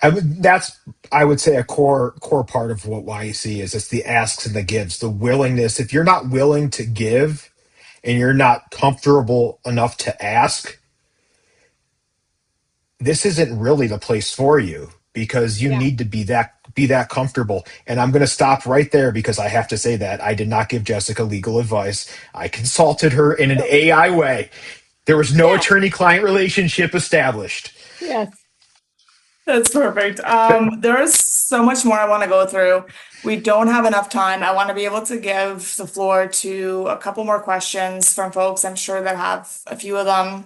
B: That's, I would say, a core part of what YEC is. It's the asks and the gives, the willingness. If you're not willing to give and you're not comfortable enough to ask, this isn't really the place for you, because you
C: Yeah.
B: need to be that comfortable. And I'm going to stop right there because I have to say that I did not give Jessica legal advice. I consulted her in an
C: Oh,
B: AI way. There was no
C: yes.
B: attorney-client relationship established.
C: Yes.
A: That's perfect. There is so much more I want to go through. We don't have enough time. I want to be able to give the floor to a couple more questions from folks. I'm sure that have a few of them,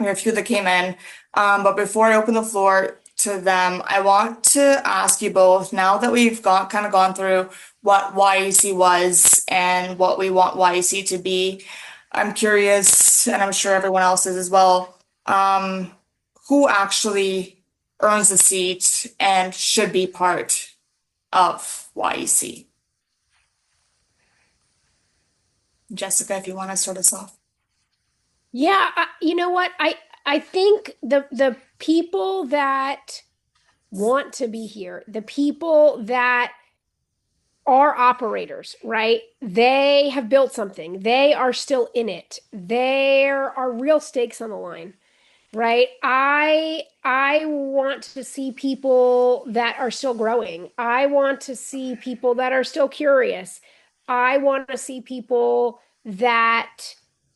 A: or a few that came in. But before I open the floor, to them, I want to ask you both, now that we've kind of gone through what YEC was and what we want YEC to be, I'm curious, and I'm sure everyone else is as well, who actually earns a seat and should be part of YEC? Jessica, if you want to start us off.
C: Yeah, you know what? I think the people that want to be here, the people that are operators, right? They have built something. They are still in it. There are real stakes on the line, right? I want to see people that are still growing. I want to see people that are still curious. I want to see people that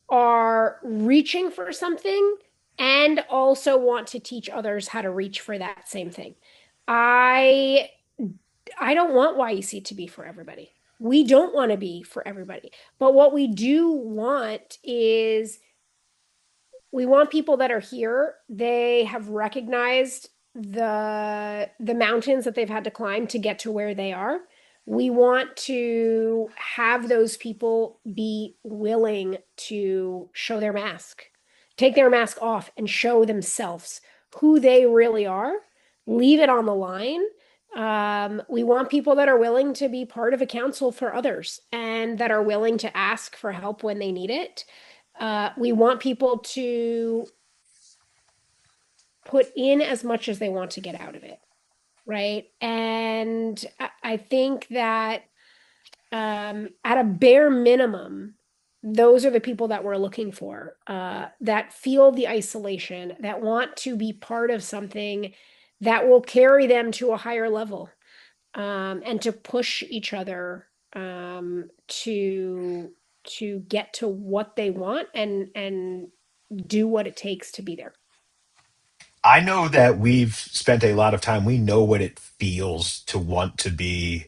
C: are reaching for something and also want to teach others how to reach for that same thing. I I don't want YEC to be for everybody. We don't want to be for everybody. But what we do want is we want people that are here. They have recognized the mountains that they've had to climb to get to where they are. We want to have those people be willing to show their mask, take their mask off and show themselves who they really are, leave it on the line. We want people that are willing to be part of a council for others and that are willing to ask for help when they need it. We want people to put in as much as they want to get out of it, right? And I think that at a bare minimum, those are the people that we're looking for, that feel the isolation, that want to be part of something that will carry them to a higher level, and to push each other, to get to what they want and do what it takes to be there.
B: I know that we've spent a lot of time. We know what it feels to want to be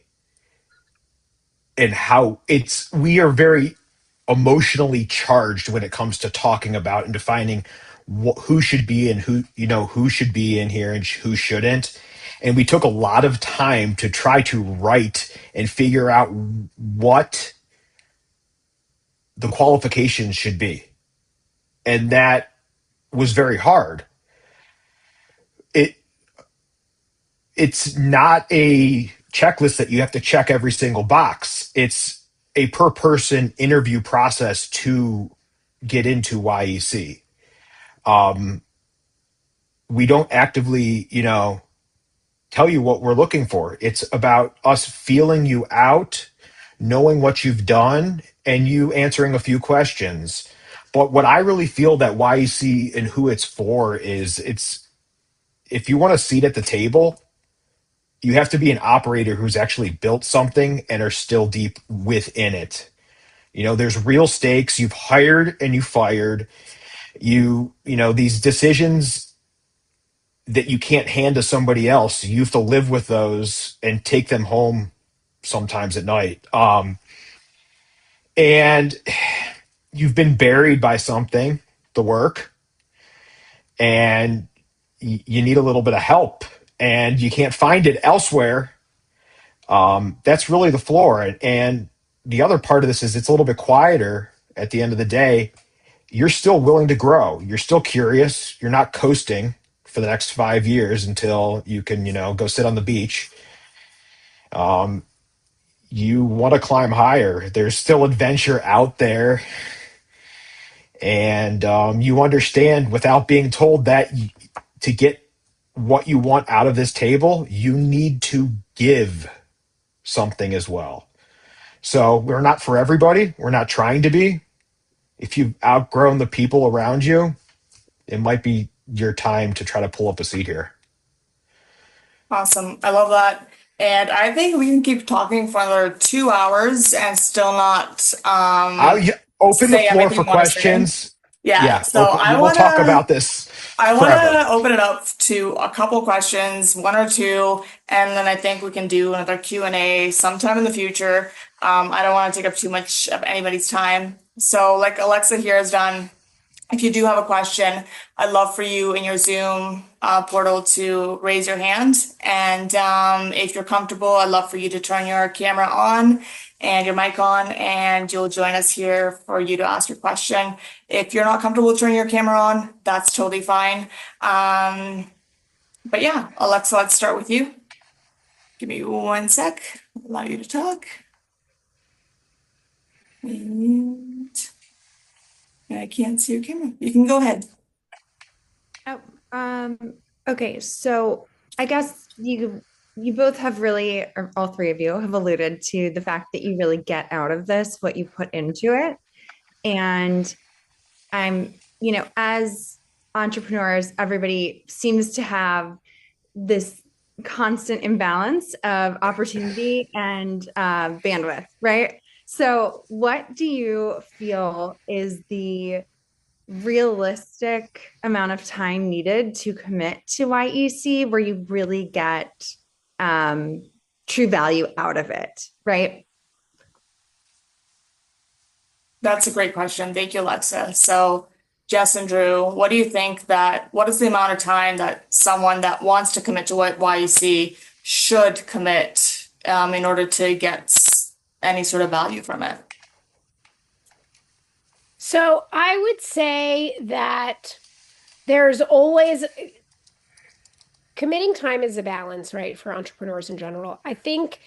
B: and how it's, we are very emotionally charged when it comes to talking about and defining who should be and who should be in here and who shouldn't. And we took a lot of time to try to write and figure out what the qualifications should be. And that was very hard. It it's not a checklist that you have to check every single box. It's a per person interview process to get into YEC. Um, we don't actively, tell you what we're looking for. It's about us feeling you out, knowing what you've done, and you answering a few questions. But what I really feel that YEC and who it's for is it's if you want a seat at the table, you have to be an operator who's actually built something and are still deep within it. There's real stakes. You've hired and you fired. These decisions that you can't hand to somebody else, you have to live with those and take them home sometimes at night. And you've been buried by something, the work, and you need a little bit of help and you can't find it elsewhere. That's really the floor. And the other part of this is it's a little bit quieter at the end of the day. You're still willing to grow. You're still curious. You're not coasting for the next 5 years until you can, go sit on the beach. You want to climb higher. There's still adventure out there. And you understand without being told that to get what you want out of this table, you need to give something as well. So we're not for everybody. We're not trying to be. If you've outgrown the people around you, it might be your time to try to pull up a seat here.
A: Awesome. I love that. And I think we can keep talking for another 2 hours and still not
B: I'll open the
A: say
B: floor
A: everything
B: for
A: you want to say.
B: questions.
A: Yeah,
B: Yeah,
A: so
B: open, we'll talk about this
A: I want
B: forever.
A: to open it up to a couple questions, one or two, and then I think we can do another Q&A sometime in the future. I don't want to take up too much of anybody's time. So like Alexa here has done, If you do have a question, I'd love for you in your Zoom portal to raise your hand. And if you're comfortable, I'd love for you to turn your camera on and your mic on, and you'll join us here for you to ask your question. If you're not comfortable turning your camera on, that's totally fine. But yeah, Alexa, let's start with you. Give me 1 sec, allow you to talk. And I can't see your camera. You can go ahead.
D: Okay, so I guess you both have really, or all three of you have alluded to the fact that you really get out of this what you put into it. And as entrepreneurs, everybody seems to have this constant imbalance of opportunity and bandwidth, right? So what do you feel is the realistic amount of time needed to commit to YEC where you really get true value out of it, right?
A: That's a great question. Thank you, Alexa. So, Jess and Drew, what do you think what is the amount of time that someone that wants to commit to what YEC should commit in order to get any sort of value from it?
C: So I would say that there's always committing time is a balance, right, for entrepreneurs in general. I think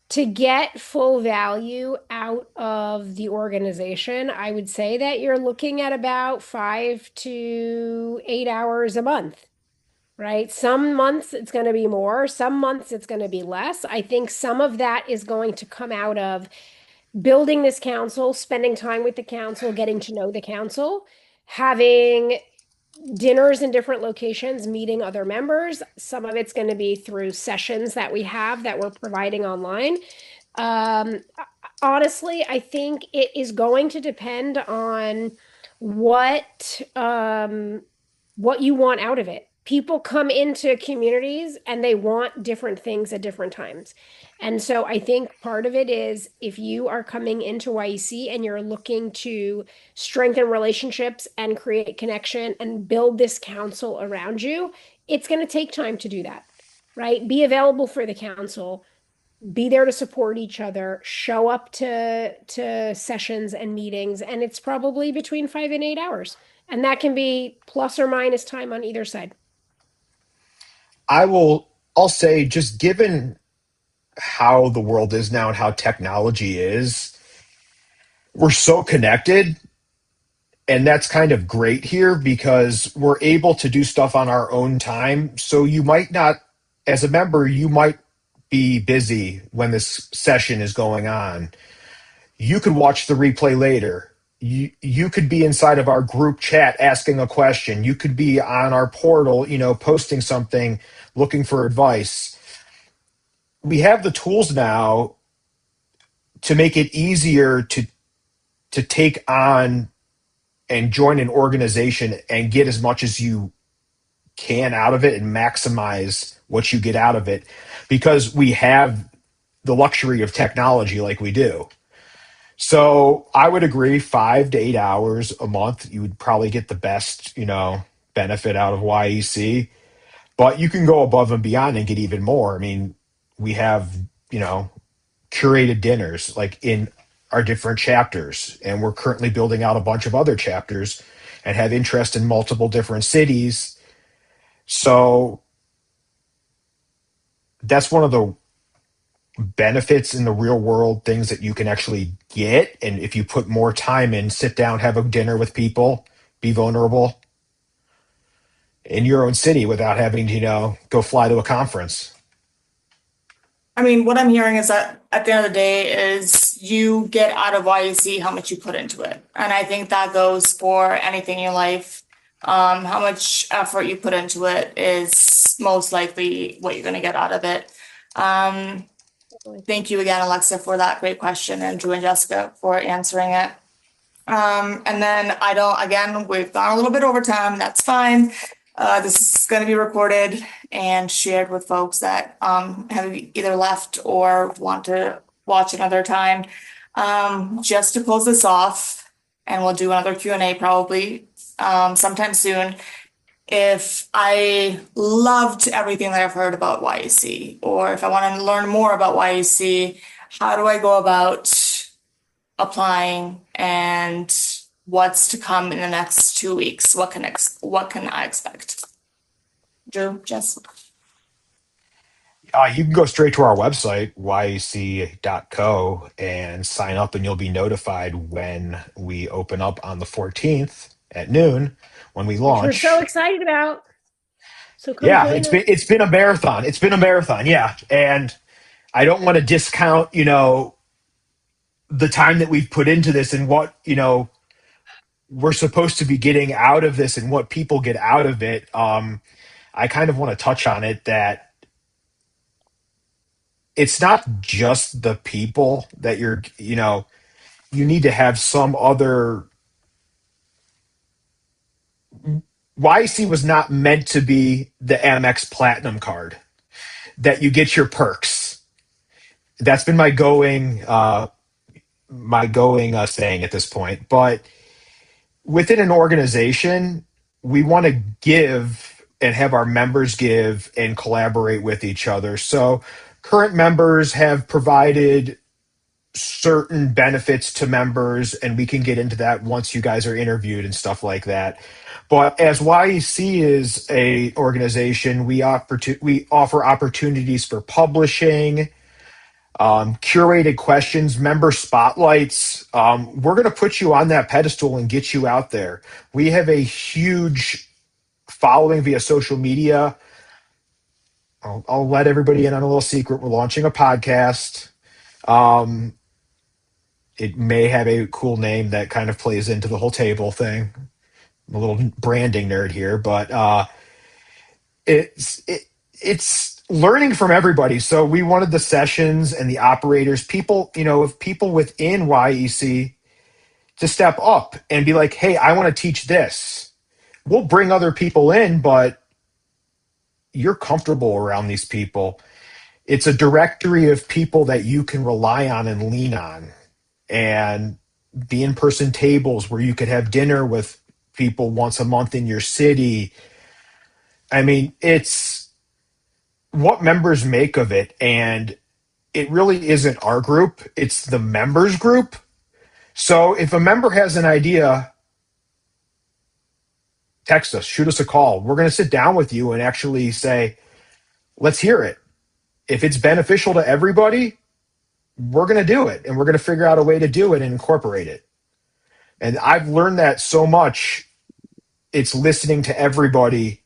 C: to get full value out of the organization, I would say that you're looking at about 5 to 8 hours a month, right? Some months it's going to be more, some months it's going to be less. I think some of that is going to come out of building this council, spending time with the council, getting to know the council, having dinners in different locations, meeting other members. Some of it's going to be through sessions that we have that we're providing online. Honestly, I think it is going to depend on what you want out of it. People come into communities and they want different things at different times. And so I think part of it is if you are coming into YEC and you're looking to strengthen relationships and create connection and build this council around you, it's going to take time to do that, right? Be available for the council, be there to support each other, show up to sessions and meetings, and it's probably between 5 and 8 hours. And that can be plus or minus time on either side.
B: I'll say, just given how the world is now and how technology is, we're so connected. And that's kind of great here because we're able to do stuff on our own time. So you might not, as a member, you might be busy when this session is going on. You could watch the replay later. You could be inside of our group chat asking a question. You could be on our portal, posting something, looking for advice. We have the tools now to make it easier to take on and join an organization and get as much as you can out of it and maximize what you get out of it because we have the luxury of technology like we do. So I would agree 5 to 8 hours a month, you would probably get the best, benefit out of YEC, but you can go above and beyond and get even more. I mean, we have, curated dinners like in our different chapters, and we're currently building out a bunch of other chapters and have interest in multiple different cities. So that's one of the benefits in the real world, things that you can actually get. And if you put more time in, sit down, have a dinner with people, be vulnerable in your own city without having to, go fly to a conference.
A: I mean, what I'm hearing is that at the end of the day is you get out of YEC how much you put into it. And I think that goes for anything in your life. How much effort you put into it is most likely what you're going to get out of it. Thank you again, Alexa, for that great question, and Drew and Jessica for answering it. And then we've gone a little bit over time. That's fine. This is going to be recorded and shared with folks that have either left or want to watch another time. Just to close this off, and we'll do another Q&A probably sometime soon if I loved everything that I've heard about YEC, or if I want to learn more about YEC, how do I go about applying, and what's to come in the next 2 weeks? What can I expect? Drew, Jess?
B: You can go straight to our website, yec.co, and sign up, and you'll be notified when we open up on the 14th at noon when we
C: Which we're so
B: launch.
C: excited about. So come
B: Yeah,
C: join
B: it's
C: us.
B: been a marathon. It's been a marathon, yeah. And I don't want to discount, the time that we've put into this and what, we're supposed to be getting out of this and what people get out of it. I kind of want to touch on it that it's not just the people that you need to have some other. YC was not meant to be the Amex Platinum card that you get your perks. That's been my going saying at this point. But within an organization, we want to give and have our members give and collaborate with each other. So current members have provided certain benefits to members, and we can get into that once you guys are interviewed and stuff like that. But as YEC is a organization, we offer opportunities for publishing, curated questions, member spotlights. We're going to put you on that pedestal and get you out there. We have a huge following via social media. I'll let everybody in on a little secret. We're launching a podcast. Um, it may have a cool name that kind of plays into the whole table thing. I'm a little branding nerd here, but it's learning from everybody. So we wanted the sessions and the operators, people, if people within YEC to step up and be like, hey, I want to teach this. We'll bring other people in, but you're comfortable around these people. It's a directory of people that you can rely on and lean on, and the in-person tables where you could have dinner with people once a month in your city. I mean, it's what members make of it, and it really isn't our group, it's the members group. So if a member has an idea, text us, shoot us a call. We're going to sit down with you and actually say, let's hear it. If it's beneficial to everybody, we're going to do it, and we're going to figure out a way to do it and incorporate it. And I've learned that so much. It's listening to everybody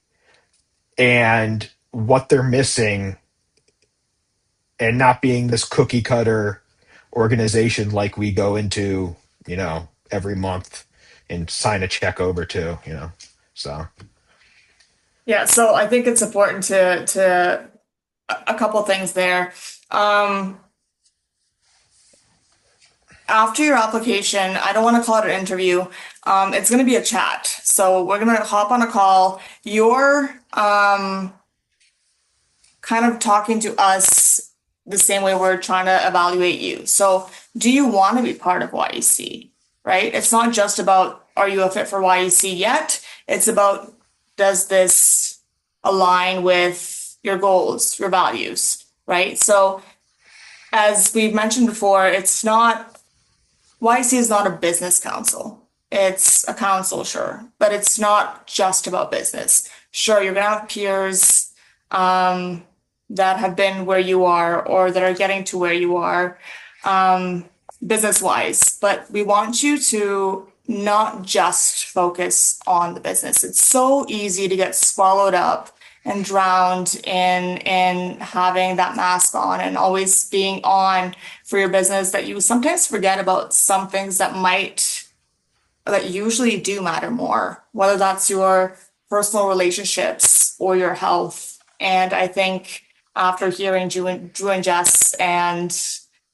B: and what they're missing, and not being this cookie cutter organization like we go into, every month and sign a check over to. So
A: Yeah, so I think it's important to a couple things there. After your application, I don't want to call it an interview. It's going to be a chat. So we're going to hop on a call. You're kind of talking to us the same way we're trying to evaluate you. So do you want to be part of YEC, right? It's not just about, are you a fit for YEC yet? It's about, does this align with your goals, your values, right? So as we've mentioned before, YEC is not a business council. It's a council, sure, but it's not just about business. Sure, you're gonna have peers that have been where you are or that are getting to where you are business-wise, but we want you to not just focus on the business. It's so easy to get swallowed up and drowned in having that mask on and always being on for your business, that you sometimes forget about some things that usually do matter more, whether that's your personal relationships or your health. And I think after hearing Drew and Jess and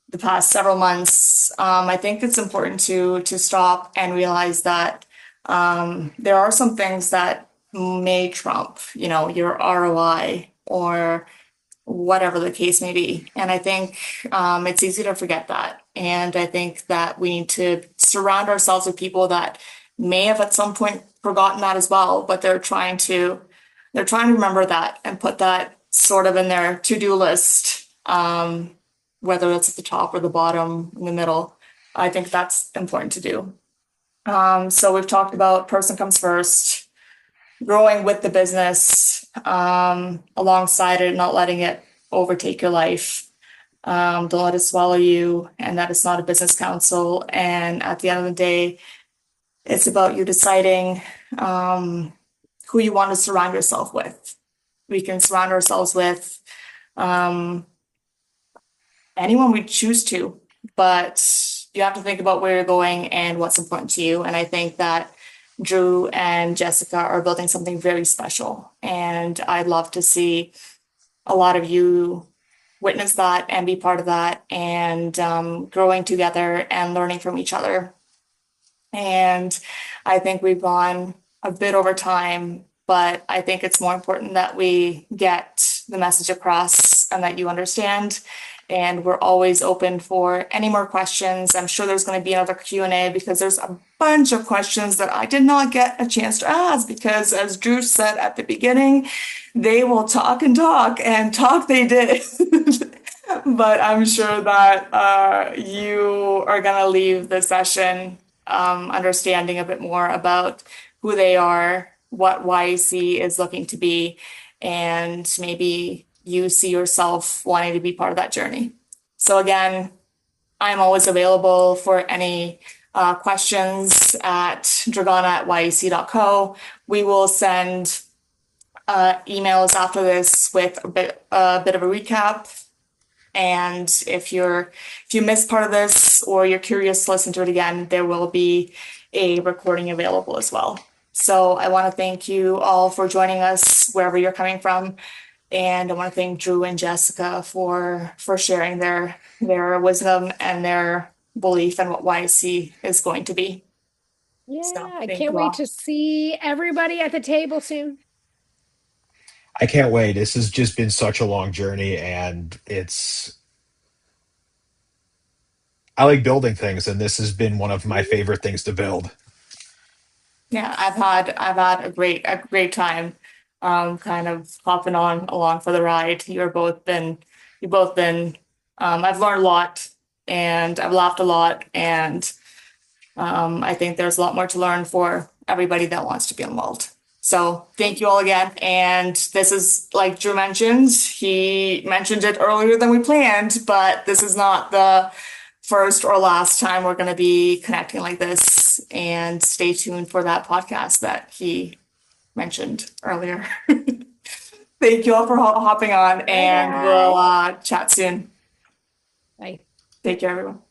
A: the past several months, I think it's important to stop and realize that there are some things that may trump, your ROI or whatever the case may be. And I think it's easy to forget that. And I think that we need to surround ourselves with people that may have at some point forgotten that as well, but they're trying to remember that and put that sort of in their to-do list, whether it's at the top or the bottom, in the middle. I think that's important to do. So we've talked about person comes first, growing with the business, alongside it, not letting it overtake your life. Don't let it swallow you, and that it's not a business council. And at the end of the day, it's about you deciding who you want to surround yourself with. We can surround ourselves with anyone we choose to, but you have to think about where you're going and what's important to you. And I think that Drew and Jessica are building something very special. And I'd love to see a lot of you witness that and be part of that, and growing together and learning from each other. And I think we've gone a bit over time, but I think it's more important that we get the message across and that you understand. And we're always open for any more questions. I'm sure there's going to be another Q&A because there's a bunch of questions that I did not get a chance to ask, because as Drew said at the beginning, they will talk and talk, and talk they did. But I'm sure that you are going to leave the session understanding a bit more about who they are, what YEC is looking to be, and maybe you see yourself wanting to be part of that journey. So again, I'm always available for any questions at dragana@yec.co. We will send emails after this with a bit of a recap. And if you missed part of this or you're curious to listen to it again, there will be a recording available as well. So I want to thank you all for joining us wherever you're coming from. And I want to thank Drew and Jessica for sharing their wisdom and their belief in what YEC is going to be.
C: Yeah,
A: So,
C: I
A: thank
C: can't
A: you all.
C: wait to see everybody at the table soon.
B: I can't wait. This has just been such a long journey, and I like building things, and this has been one of my favorite things to build.
A: Yeah, I've had a great time, kind of hopping on along for the ride. You've both been, I've learned a lot and I've laughed a lot, and I think there's a lot more to learn for everybody that wants to be involved. So thank you all again. And this is, like Drew mentioned, he mentioned it earlier than we planned, but this is not the first or last time we're going to be connecting like this. And stay tuned for that podcast that he mentioned earlier. Thank you all for hopping on, and we'll chat soon.
C: Bye.
A: Take care, everyone.